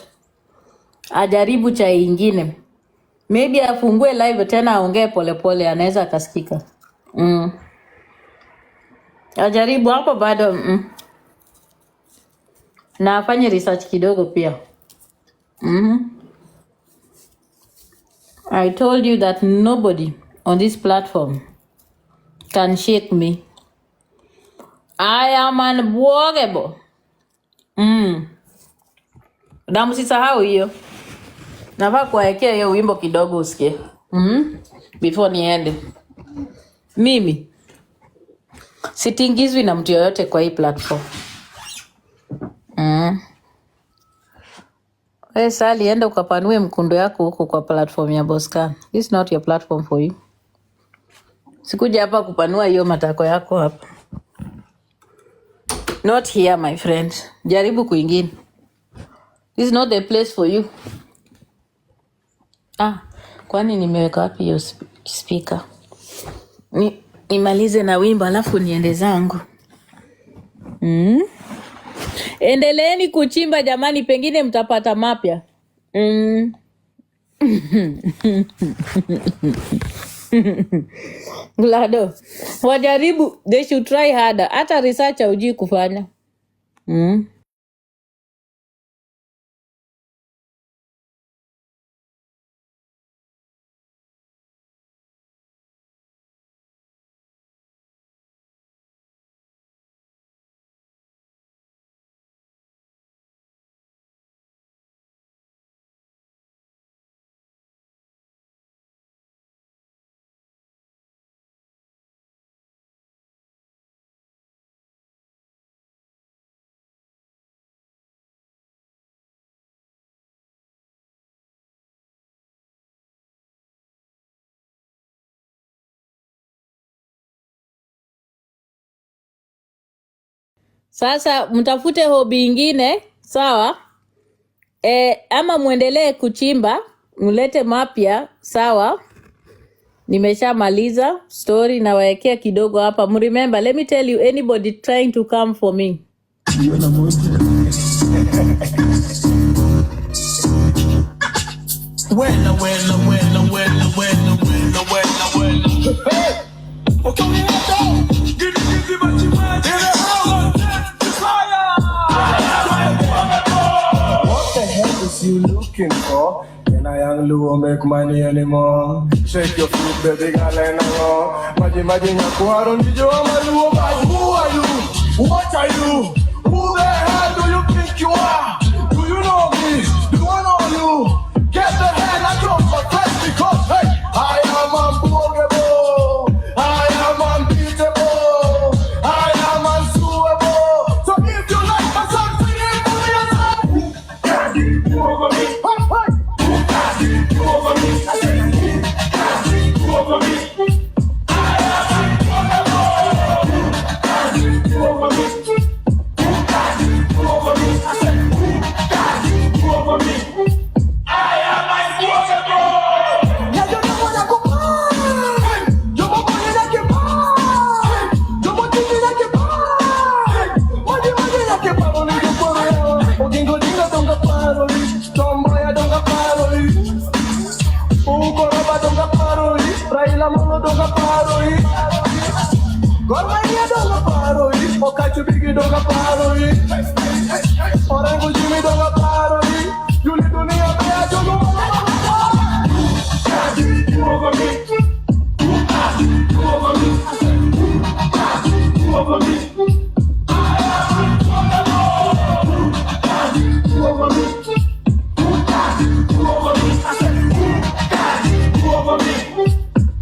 ajaribu chai ingine. Maybe afungue live tena aongee polepole, anaweza akasikika. Ajaribu hapo bado. Na afanye research kidogo pia. I told you that nobody on this platform can shake me. I am unblockable. Na msisahau hiyo. Nafaa kuwekea hiyo wimbo kidogo usikie. Before niende. Mimi sitingizwi na mtu yoyote kwa hii platform. Wewe Sally, enda ukapanue mkundo yako huko kwa platform ya Boscan. This is not your platform for you. Sikuja hapa kupanua hiyo matako yako hapa. Not here, my friend. Jaribu kuingine. This is not the place for you. Kwani nimeweka wapi hiyo speaker? Nimalize na wimbo alafu niende zangu. Endeleeni kuchimba jamani, pengine mtapata mapya. Glado, wajaribu, they should try harder. Hata research hujui kufanya. Sasa mtafute hobby ingine, sawa? Ama muendelee kuchimba, mulete mapya, sawa? Nimeshamaliza story na waekea kidogo hapa. Remember, let me tell you, anybody trying to come for me. You looking for? Can I young Lou make money anymore? Shake your feet, baby girl, and imagine your quarrel. Who are you? What are you? Who the hell do you think you are? Do you know me? Do I know you? Get the hell out of my face because hey, I am unblockable. I am unbeatable. I am unsuable. So if you like my song, sing it for yourself. Over me, over me, I said, over me. I am unblockable. Over me, I said, over me. I am unblockable. Yeah, you know what I go buy. You want money like a buy. You want money like a buy. Money like a buy. Only you for it. Dingo dingo donga paroli. Tomboya donga paroli. Ukoroba donga paroli. Raila mono donga paroli. Gormania donga paroli. Okachu bigi donga paroli. Orango Jimmy donga paroli. Yuli dunia bea jogo. Over me. Over me. Over me. I am unblockable. Over me. Over me. I said, over me.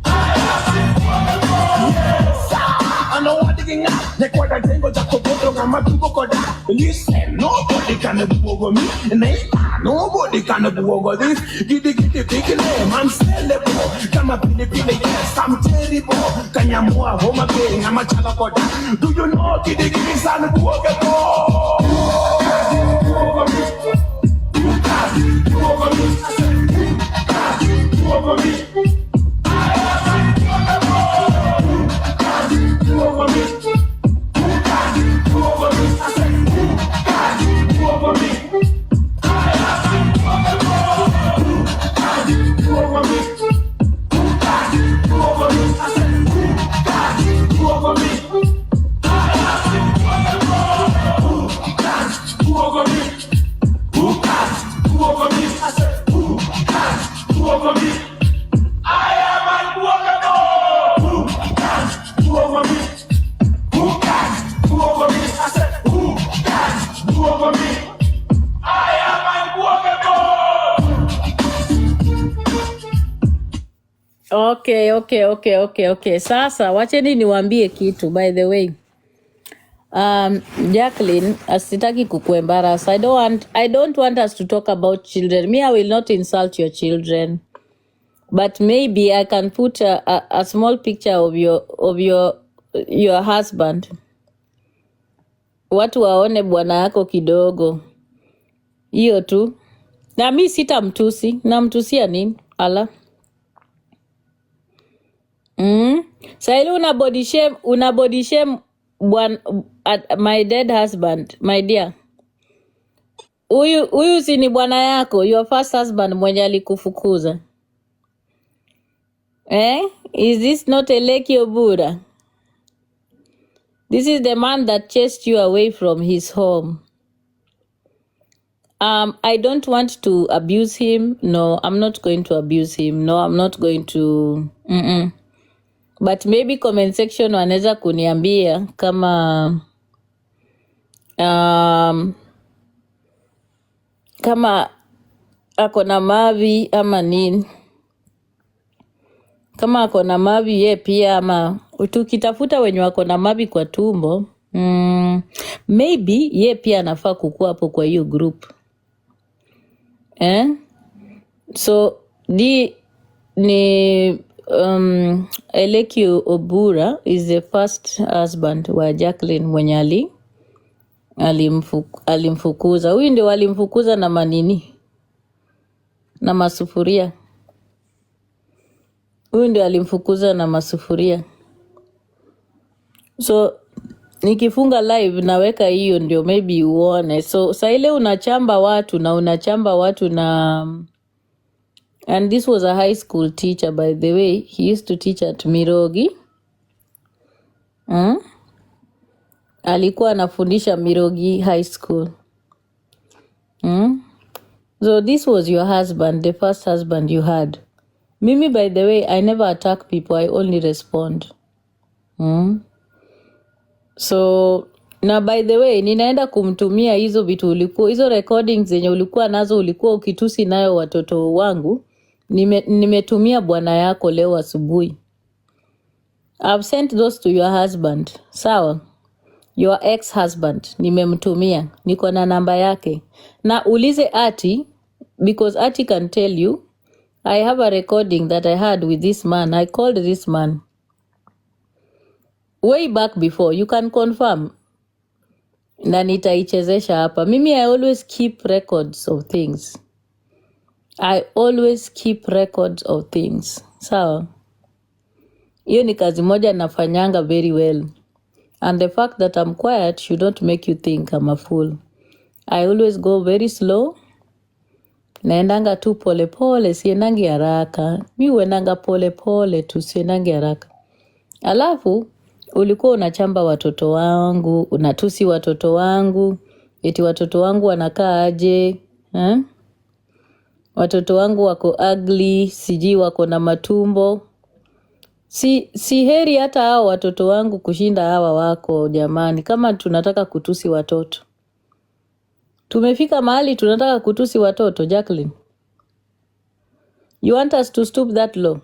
I am unblockable. Yes, I know what digging up. The quarter tango jaco boto gama tuko koda. Listen, nobody can do over me. Nobody can do over this. Giddy big name, I'm sellable. Kama pili yes, I'm terrible. Kanyamua homa king, I'm a chala koda. Do you know giddy san unblockable? Over me. Over me. Over me. I am unblockable. Over me. Over me. I said, over me. I am unblockable. Over me. Over me. I said, over me. I Okay. Sasa wacheni niwaambie kitu, by the way. Jacqueline, asitaki kukuembarrass. I don't want us to talk about children. Me, I will not insult your children. But maybe I can put a small picture of your husband. Watu waone bwana yako kidogo. Hiyo tu. Na mi sitamtusi. Namtusia nini? Ala. Saili una body shame my dead husband, my dear. Huyu si ni bwana yako, your first husband mwenye alikufukuza. Is this not Eleki Obura? This is the man that chased you away from his home. I don't want to abuse him. No, I'm not going to abuse him. No, I'm not going to. But maybe comment section wanaweza kuniambia kama kama ako na mavi ama nini. Kama ako na mavi ye pia ama tukitafuta wenye wako na mavi kwa tumbo, maybe ye pia anafaa kukua hapo kwa hiyo group. So ni Eleki Obura is the first husband wa Jacqueline mwenye alimfukuza. Huyu ndio alimfukuza na manini na masufuria. Huyu ndio alimfukuza na masufuria. So nikifunga live naweka hiyo ndio maybe uone. So saa ile unachamba watu na and this was a high school teacher, by the way. He used to teach at Mirogi. Alikuwa anafundisha Mirogi High School. So this was your husband, the first husband you had. Mimi, by the way, I never attack people. I only respond. So na by the way, ninaenda kumtumia hizo vitu hizo recordings zenye ulikuwa nazo, ulikuwa ukitusi nayo watoto wangu. Nimetumia bwana yako leo asubuhi. I've sent those to your husband. Sawa? Your ex-husband. Nimemtumia. Niko na namba yake. Na ulize Ati, because Ati can tell you, I have a recording that I had with this man. I called this man way back before. You can confirm. Na nitaichezesha hapa. Mimi, I always keep records of things. Sawa? Hiyo ni kazi moja nafanyanga very well. And the fact that I'm quiet should not make you think I'm a fool. I always go very slow. Naendanga tu pole pole, siendangi haraka. Mi uendanga pole pole tu, siendangi haraka. Alafu, ulikuwa unachamba watoto wangu, unatusi watoto wangu, eti watoto wangu wanakaa aje, watoto wangu wako ugly, siji wako na matumbo. Si heri hata hao watoto wangu kushinda hawa wako jamani. Kama tunataka kutusi watoto. Tumefika mahali tunataka kutusi watoto, Jacqueline. You want us to stoop that low?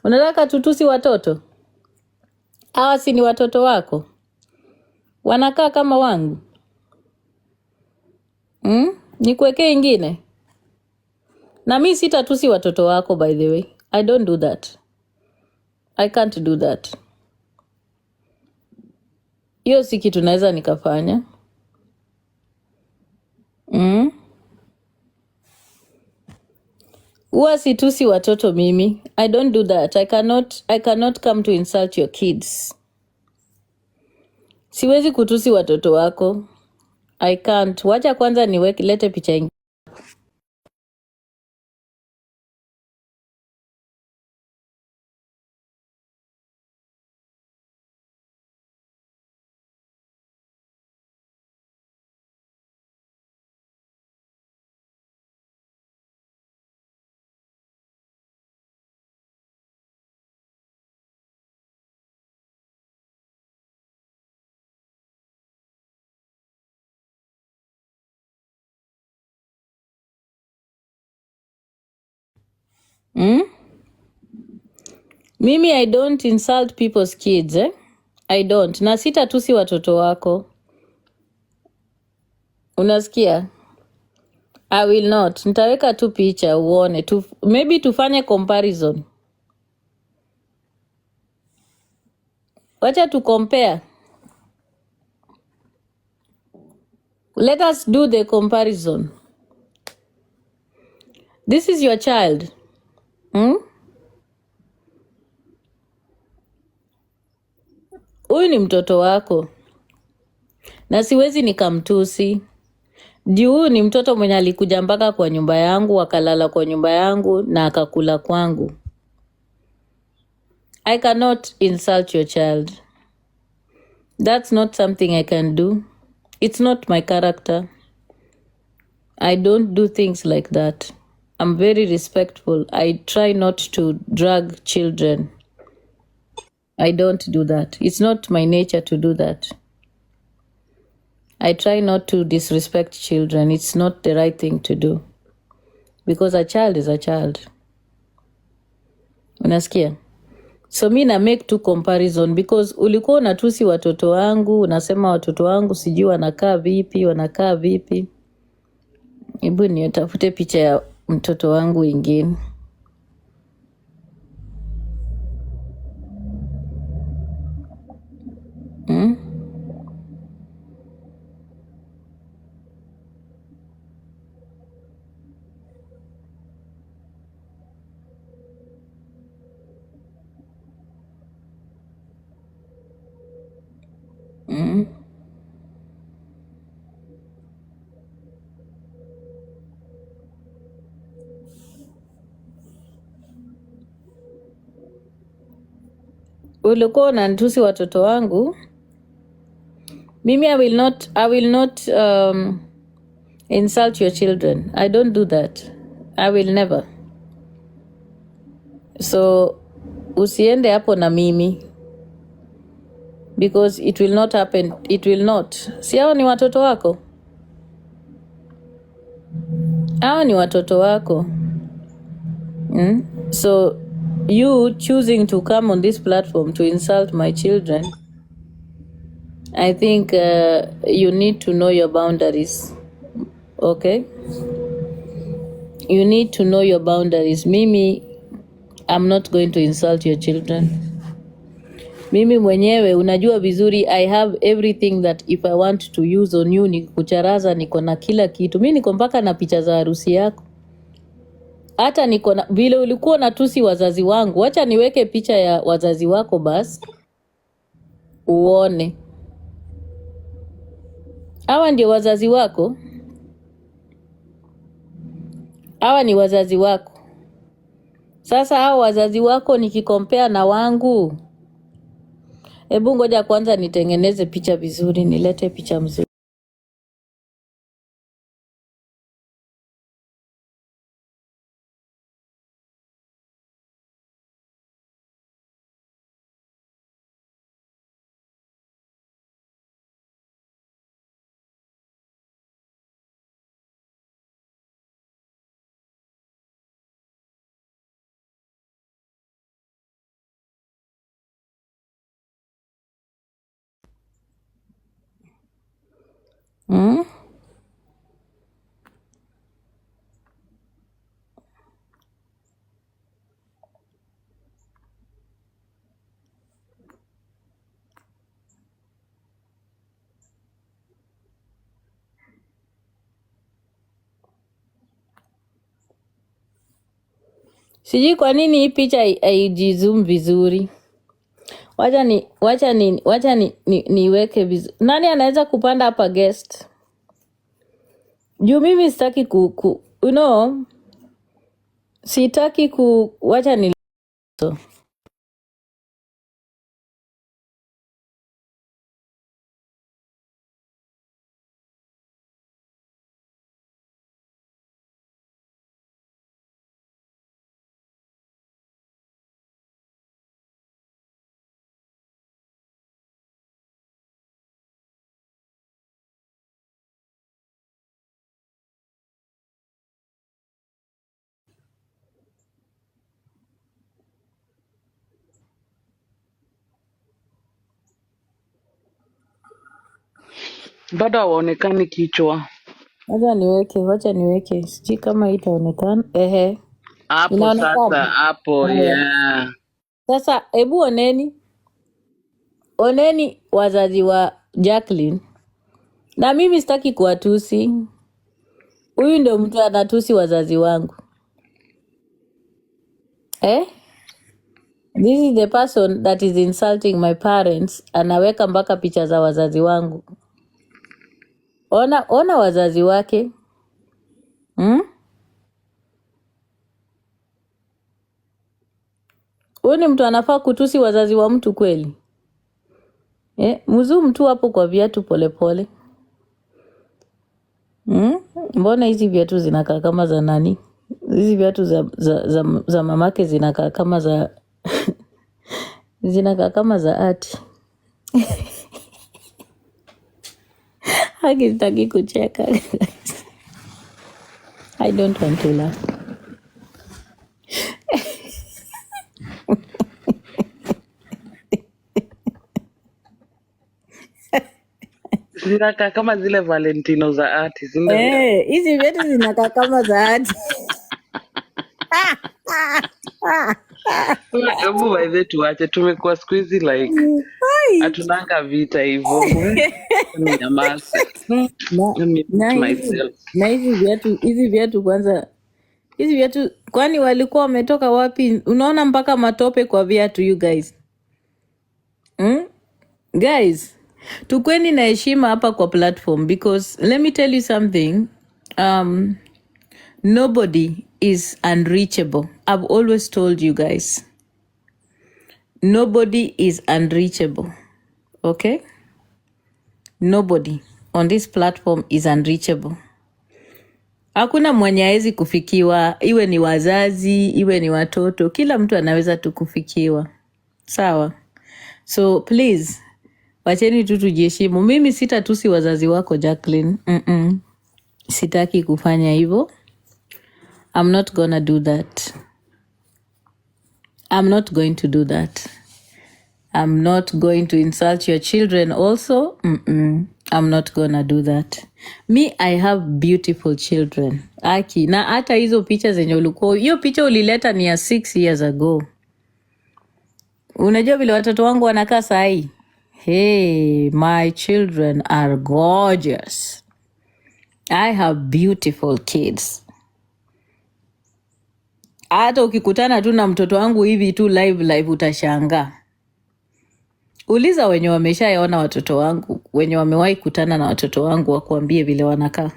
Unataka tutusi watoto? Hawa si ni watoto wako? Wanakaa kama wangu? Nikuwekee ingine? Na mi sitatusi watoto wako, by the way. I don't do that. I can't do that. Hiyo si kitu naweza nikafanya. Huwa situsi watoto mimi. I don't do that. I cannot come to insult your kids. Siwezi kutusi watoto wako. I can't. Wacha kwanza lete picha ingine. Mimi I don't insult people's kids, I don't. Na sitatusi watoto wako. Unasikia? I will not. Nitaweka tu picha uone tu, maybe tufanye comparison. Wacha tu compare. Let us do the comparison. This is your child. Huyu ni mtoto wako. Na siwezi nikamtusi. Juu huyu ni mtoto mwenye alikuja mpaka kwa nyumba yangu, akalala kwa nyumba yangu na akakula kwangu. I cannot insult your child. That's not something I can do. It's not my character. I don't do things like that. I'm very respectful. I try not to drag children. I don't do that. It's not my nature to do that. I try not to disrespect children. It's not the right thing to do. Because a child is a child. Unasikia? So mi na make tu comparison because ulikuwa unatusi watoto wangu, unasema watoto wangu sijui wanakaa vipi. Hebu nitafute picha ya mtoto wangu ingine. Ulikuwa unanitusi watoto wangu. Mimi I will not insult your children. I don't do that. I will never. So usiende hapo na mimi. Because it will not happen. It will not. Si hao ni watoto wako? Hao ni watoto wako. So you choosing to come on this platform to insult my children, I think you need to know your boundaries. Okay? You need to know your boundaries. Mimi, I'm not going to insult your children. Mimi mwenyewe unajua vizuri I have everything that if I want to use on you, ni kucharaza, niko na kila kitu. Mimi niko mpaka na picha za harusi yako. Hata niko na vile ulikuwa natusi wazazi wangu. Wacha niweke picha ya wazazi wako basi. Uone. Hawa ndio wazazi wako? Hawa ni wazazi wako. Sasa hao wazazi wako nikikompea na wangu. Hebu ngoja kwanza nitengeneze picha vizuri, nilete picha mzuri. Sijui kwa nini hii picha haijizoom vizuri. Wacha niweke vizuri. Nani anaweza kupanda hapa guest? Juu mimi sitaki sitaki wacha ni so. Bado hawaonekani kichwa. Wacha niweke. Sijui kama itaonekana. Hapo Inaonekana. sasa, hapo yeah. Sasa hebu oneni wazazi wa Jacqueline. Na mimi sitaki kuwatusi. Huyu ndio mtu anatusi wazazi wangu. This is the person that is insulting my parents. Anaweka mpaka picha za wazazi wangu. Ona wazazi wake. Huyu ni mtu anafaa kutusi wazazi wa mtu kweli? Mzuu mtu hapo kwa viatu polepole. Mbona hizi viatu zinakaa kama za nani? Hizi viatu za mamake zinakaa kama za zinakaa kama za ati. Hakitaki kucheka. I don't want to laugh. Zinakaa kama zile Valentino za ati. Hizi viatu zinakaa kama za ati. Hebu by tuache, tumekuwa siku hizi like hatunanga vita hivyo. Na hizi viatu kwanza, hizi viatu kwani walikuwa wametoka wapi? Unaona mpaka matope kwa viatu, you guys. Guys, tukweni na heshima hapa kwa platform, because let me tell you something. Nobody is unreachable. I've always told you guys. Nobody is unreachable. Okay? Nobody on this platform is unreachable. Hakuna mwenye hawezi kufikiwa, iwe ni wazazi, iwe ni watoto, kila mtu anaweza tu kufikiwa. Sawa? So please, wacheni tu tujiheshimu. Mimi sitatusi wazazi wako Jacqueline. Sitaki kufanya hivyo. I'm not gonna do that. I'm not going to do that. I'm not going to insult your children also. I'm not gonna do that. Me, I have beautiful children. Aki, na hata hizo picha zenye ulikuwa, hiyo picha ulileta ni ya 6 years ago. Unajua vile watoto wangu wanakaa sahi? Hey, my children are gorgeous. I have beautiful kids. Hata ukikutana tu na mtoto wangu hivi tu live utashangaa. Uliza wenye wameshaona watoto wangu, wenye wamewahi kutana na watoto wangu wakuambie vile wanakaa.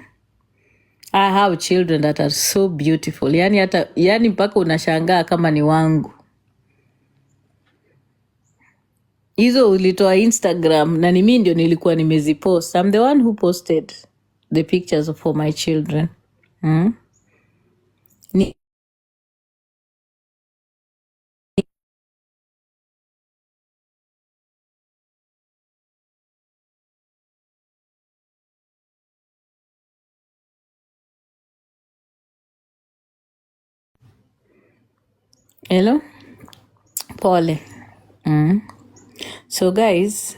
I have children that are so beautiful. Yani mpaka unashangaa kama ni wangu. Hizo ulitoa Instagram na ni mimi ndio nilikuwa nimezipost. I'm the one who posted the pictures for my children. Hello? Pole. So guys,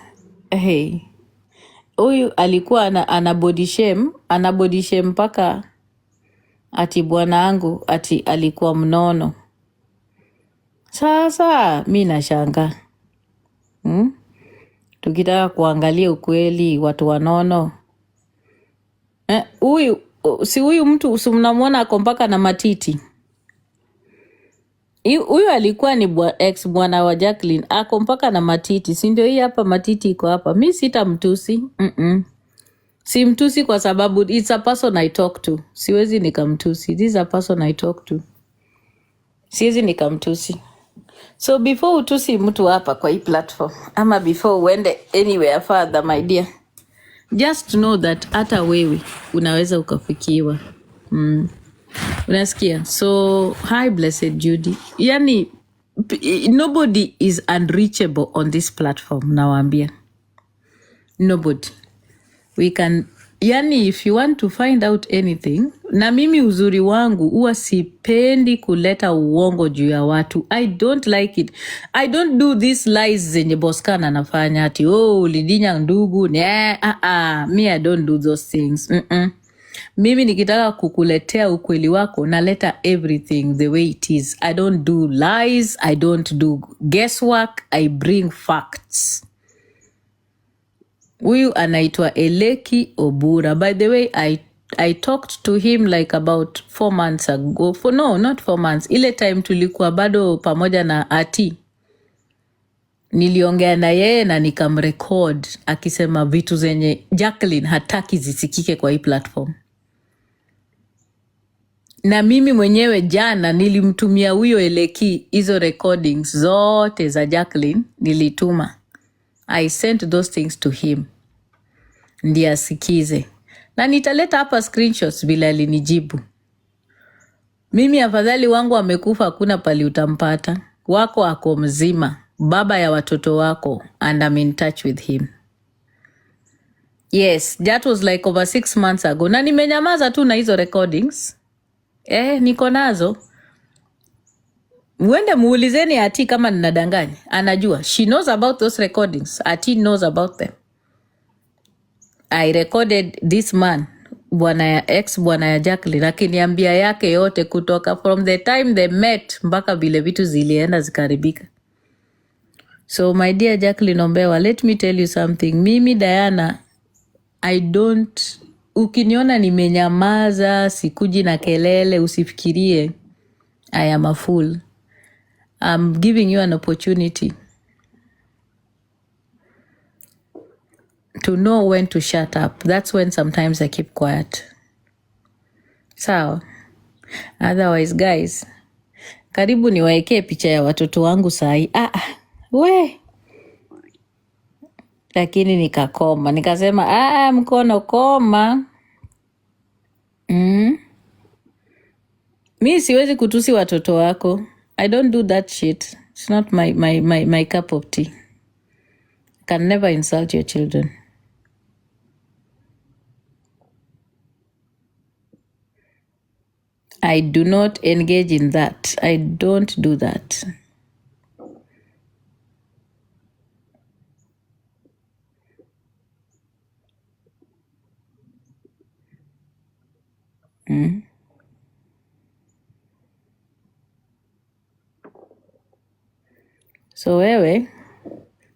hey, huyu alikuwa ana body shame mpaka ati bwana wangu ati alikuwa mnono. Sasa mi nashangaa. Tukitaka kuangalia ukweli, watu wanono. Huyu mtu mnamwona ako mpaka na matiti. Huyu alikuwa ni ex bwana wa Jacqueline, ako mpaka na matiti. Si ndio hii hapa matiti iko hapa. Mi sitamtusi. Simtusi kwa sababu it's a person I talk to. Siwezi nikamtusi. This is a person I talk to. Siwezi nikamtusi. So before utusi mtu hapa kwa hii platform, ama before uende anywhere further my dear, just know that hata wewe unaweza ukafikiwa. Unasikia? So hi Blessed Judy. Yani nobody is unreachable on this platform, nawaambia. Nobody. We can yani if you want to find out anything, na mimi uzuri wangu huwa sipendi kuleta uongo juu ya watu. I don't like it. I don't do these lies zenye Boscan anafanya ati ulidinya ndugu. Me I don't do those things. Mimi nikitaka kukuletea ukweli wako naleta everything the way it is. I don't do lies, I don't do guesswork, I bring facts. Huyu anaitwa Eleki Obura. By the way, I talked to him like about 4 months ago. No, not 4 months. Ile time tulikuwa bado pamoja na Ati. Niliongea na yeye na nikamrecord akisema vitu zenye Jacqueline hataki zisikike kwa hii platform. Na mimi mwenyewe jana nilimtumia huyo Eleki hizo recordings zote za Jacqueline nilituma. I sent those things to him. Ndiye asikize. Na nitaleta hapa screenshots bila alinijibu. Mimi afadhali wangu amekufa hakuna pali utampata. Wako ako mzima. Baba ya watoto wako. And I'm in touch with him. Yes, that was like over 6 months ago. Na nimenyamaza tu na hizo recordings. Niko nazo. Mwende muulizeni Ati kama ninadanganya. Anajua. She knows about those recordings. Ati knows about them. I recorded this man, bwana ya Jacqueline, akiniambia yake yote kutoka from the time they met mpaka vile vitu zilienda zikaribika. So my dear Jacqueline Ombewa, let me tell you something. Mimi Diana, ukiniona nimenyamaza, sikuji na kelele, usifikirie I am a fool. I'm giving you an opportunity to know when to shut up. That's when sometimes I keep quiet. So, otherwise guys, karibu niwaekee picha ya watoto wangu sahi. We. Lakini nikakoma. Nikasema, mkono koma. Mi siwezi kutusi watoto wako. I don't do that shit. It's not my cup of tea. I can never insult your children. I do not engage in that. I don't do that. So wewe,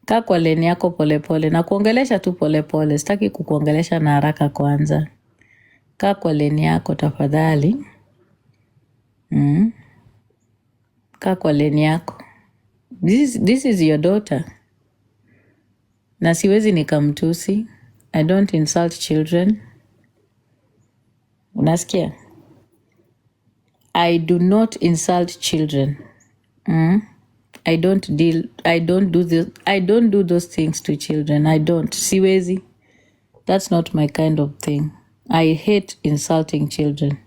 kaa kwa leni yako polepole na kuongelesha tu polepole. Sitaki kukuongelesha na haraka kwanza. Kaa kwa leni yako tafadhali. Kaa kwa leni yako. This is your daughter. Na siwezi nikamtusi. I don't insult children. Unasikia? I do not insult children. I don't do those things to children. I don't. Siwezi. That's not my kind of thing. I hate insulting children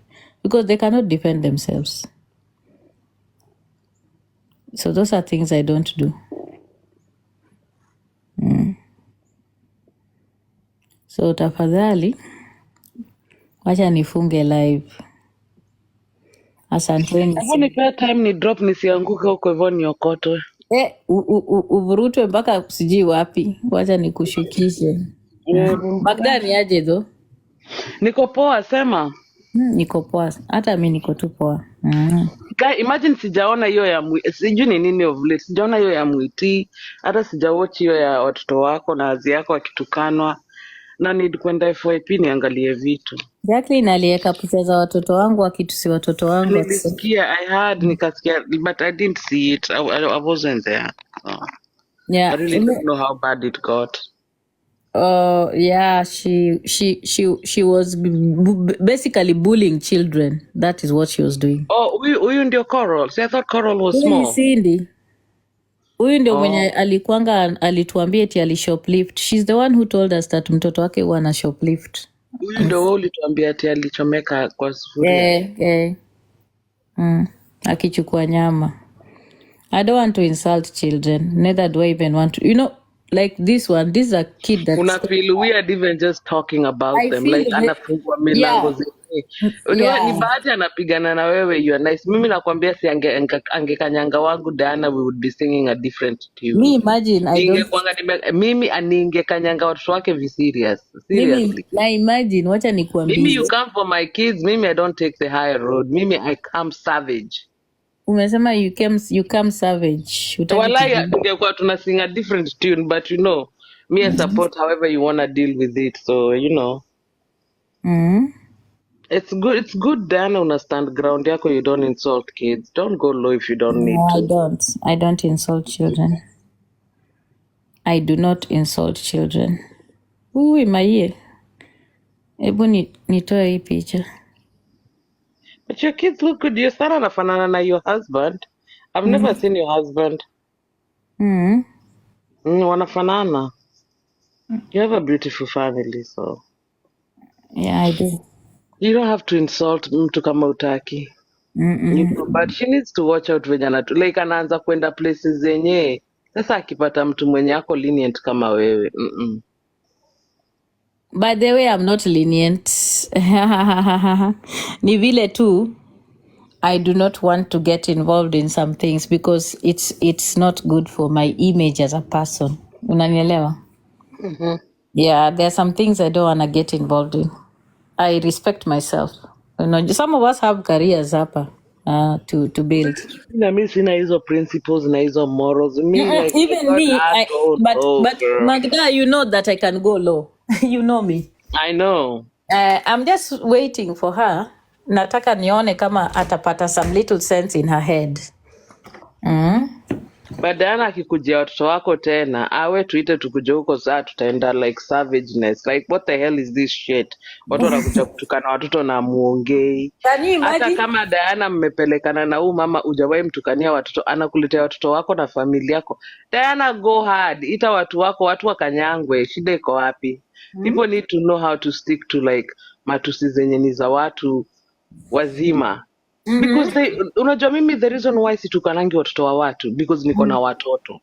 because they cannot defend themselves. So those are things I don't do. So tafadhali, wacha nifunge live. Asanteni. Hebu nipe time ni drop nisianguke huko hivyo niokotwe. Uvurutwe mpaka sijui wapi. Wacha nikushukishe. Bagdani aje though? Niko poa sema. Niko poa. Hata mimi niko tu poa. Imagine sijaona hiyo ya sijui ni nini of late. Sijaona hiyo ya Mwiti. Hata sijawatch hiyo ya watoto wako na azi yako wakitukanwa. Na need kwenda FYP niangalie vitu. Jacqueline aliweka picha za watoto wangu wakitusi watoto wangu. Nilisikia, I heard, nikasikia, but I didn't see it. I wasn't there. Yeah. I really don't know how bad it got. Yeah, she was basically bullying children. That is what she was doing. Oh, huyu ndio Coral. See, I thought Coral was small. Cindy. Huyu ndio mwenye alikuanga alituambia eti alishoplift. She's the one who told us that mtoto wake huwa ana shoplift. Huyu ndio ulituambia eti alichomeka kwa sufuria. Akichukua nyama. I don't want to insult children. Neither do I even want to. like this one, this is a kid that's Una feel weird even just talking about I them, feel like anafungua milango yeah, zenye ni yeah. bahati anapigana na wewe, you are nice. Mimi nakwambia si angekanyanga wangu Diana, we would be singing a different tune. Me imagine I don't Mimi ningekanyanga watoto wake serious, mimi seriously. na imagine, wacha Mimi you nikuambie. come for my kids, mimi I don't take the high road. Mimi I come savage. Umesema you come savage. Utaki Walai to tungekuwa tuna sing a different tune, but me I support however you wanna deal with it. So it's good Diana, understand ground yako, you don't insult kids. Don't go low if you don't need No, I to. don't. I don't insult children. I do not insult children. Ui maie. Hebu nitoe hii picha. But your kids look good. Your son anafanana na your husband. I've never seen your husband. Wanafanana. You have a beautiful family, so Yeah, I do. you don't have to insult mtu kama utaki. But she needs to watch out venye like anaanza kwenda places zenye sasa akipata mtu mwenye ako lenient kama wewe. By the way, I'm not lenient. Ni vile tu, I do not want to get involved in some things because it's not good for my image as a person. Unanielewa? Yeah, there are some things I don't want to get involved in. I respect myself. Some of us have careers hapa to build. Na mi sina hizo principles na hizo morals. Me like Even me, but girl. Magda, you know that I can go low. You know me. I know. I'm just waiting for her. Nataka nione kama atapata some little sense in her head. But Diana akikujia watoto wako tena, awe tuite tukuje huko saa tutaenda like savageness. Like what the hell is this shit? Watu wanakuja kutukana watoto na muongei. Can you Hata imagine? kama Diana mmepelekana na huu mama ujawahi mtukania watoto, anakuletea watoto wako na familia yako. Diana, go hard. Ita watu wako, watu wakanyangwe. Shida iko wapi? People need to know how to stick to like matusi zenye ni za watu wazima. Because unajua mimi the reason why situkanangi watoto wa watu because niko na watoto.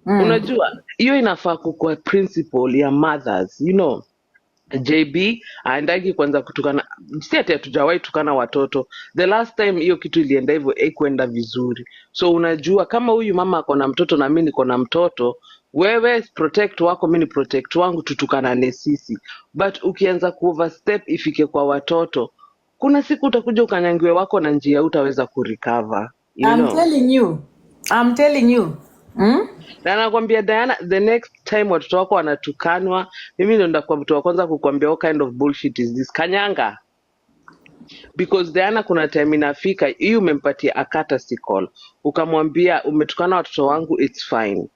Unajua hiyo inafaa kukua principle ya mothers, JB aendagi kwanza kutukana, si ati hatujawahi tukana watoto. The last time hiyo kitu ilienda hivyo kwenda vizuri. So unajua kama huyu mama ako na mtoto na mimi niko na mtoto, wewe protect wako, mimi ni protect wangu, tutukanane sisi. But ukianza kuoverstep ifike kwa watoto, kuna siku utakuja ukanyangiwe wako na njia utaweza kurecover. I'm telling you. Na nakwambia Diana, the next time watoto wako wanatukanwa, mimi ndo ndakuwa mtu wa kwanza kukwambia what kind of bullshit is this, kanyanga. Because Diana, kuna time inafika hii umempatia a courtesy call, ukamwambia umetukana watoto wangu, it's fine,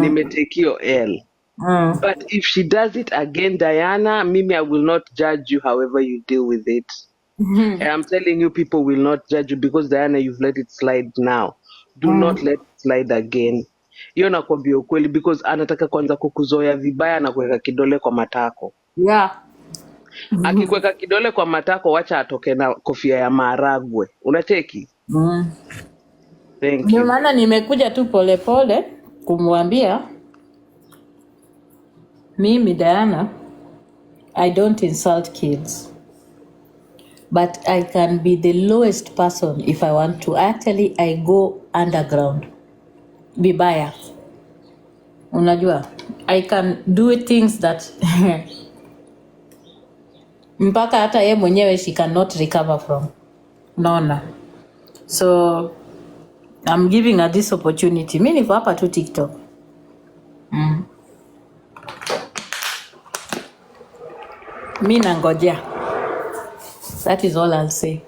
nimetekio L. But if she does it again, Diana, mimi I will not judge you however you deal with it. And I'm telling you, people will not judge you because Diana, you've let it slide now. Do not let it slide again. Hiyo nakwambia ukweli because anataka kwanza kukuzoea vibaya na kuweka kidole kwa matako. Yeah. Akikweka kidole kwa matako, wacha atoke na kofia ya maharagwe. Unacheki? Thank you. Ndio maana nimekuja tu polepole kumwambia mimi Diana, I don't insult kids. But I can be the lowest person if I want to. Actually, I go underground. Vibaya. Unajua, I can do things that mpaka hata ye mwenyewe she cannot recover from. Naona. So, I'm giving her this opportunity. Mimi niko hapa tu TikTok. Mimi nangojea. That is all I'll say.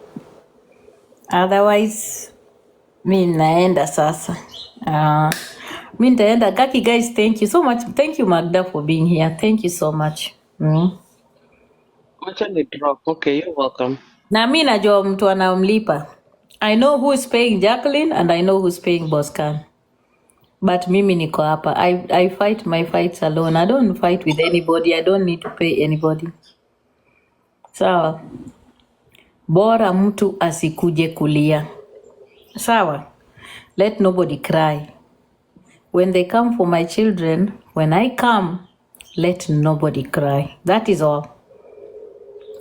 Otherwise, mi naenda sasa. Mi nitaenda. Kaki guys, thank you so much. Thank you Magda for being here. Thank you so much. Wacha ni drop. Okay, you're welcome. Na mi najua mtu anamlipa. I know who is paying Jacqueline and I know who is paying Boscan. But mimi niko hapa. I fight my fights alone. I don't fight with anybody. I don't need to pay anybody. Sawa. Bora mtu asikuje kulia. Sawa. Let nobody cry. when they come for my children, when I come, let nobody cry. That is all.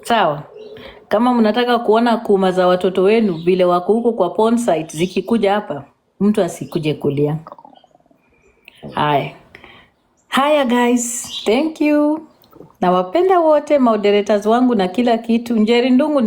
Sawa. Kama mnataka kuona kuma za watoto wenu vile wako huko kwa porn site zikikuja hapa, mtu asikuje kulia. Haya guys, thank you. Nawapenda wote moderators wangu na kila kitu. Njeri Ndungu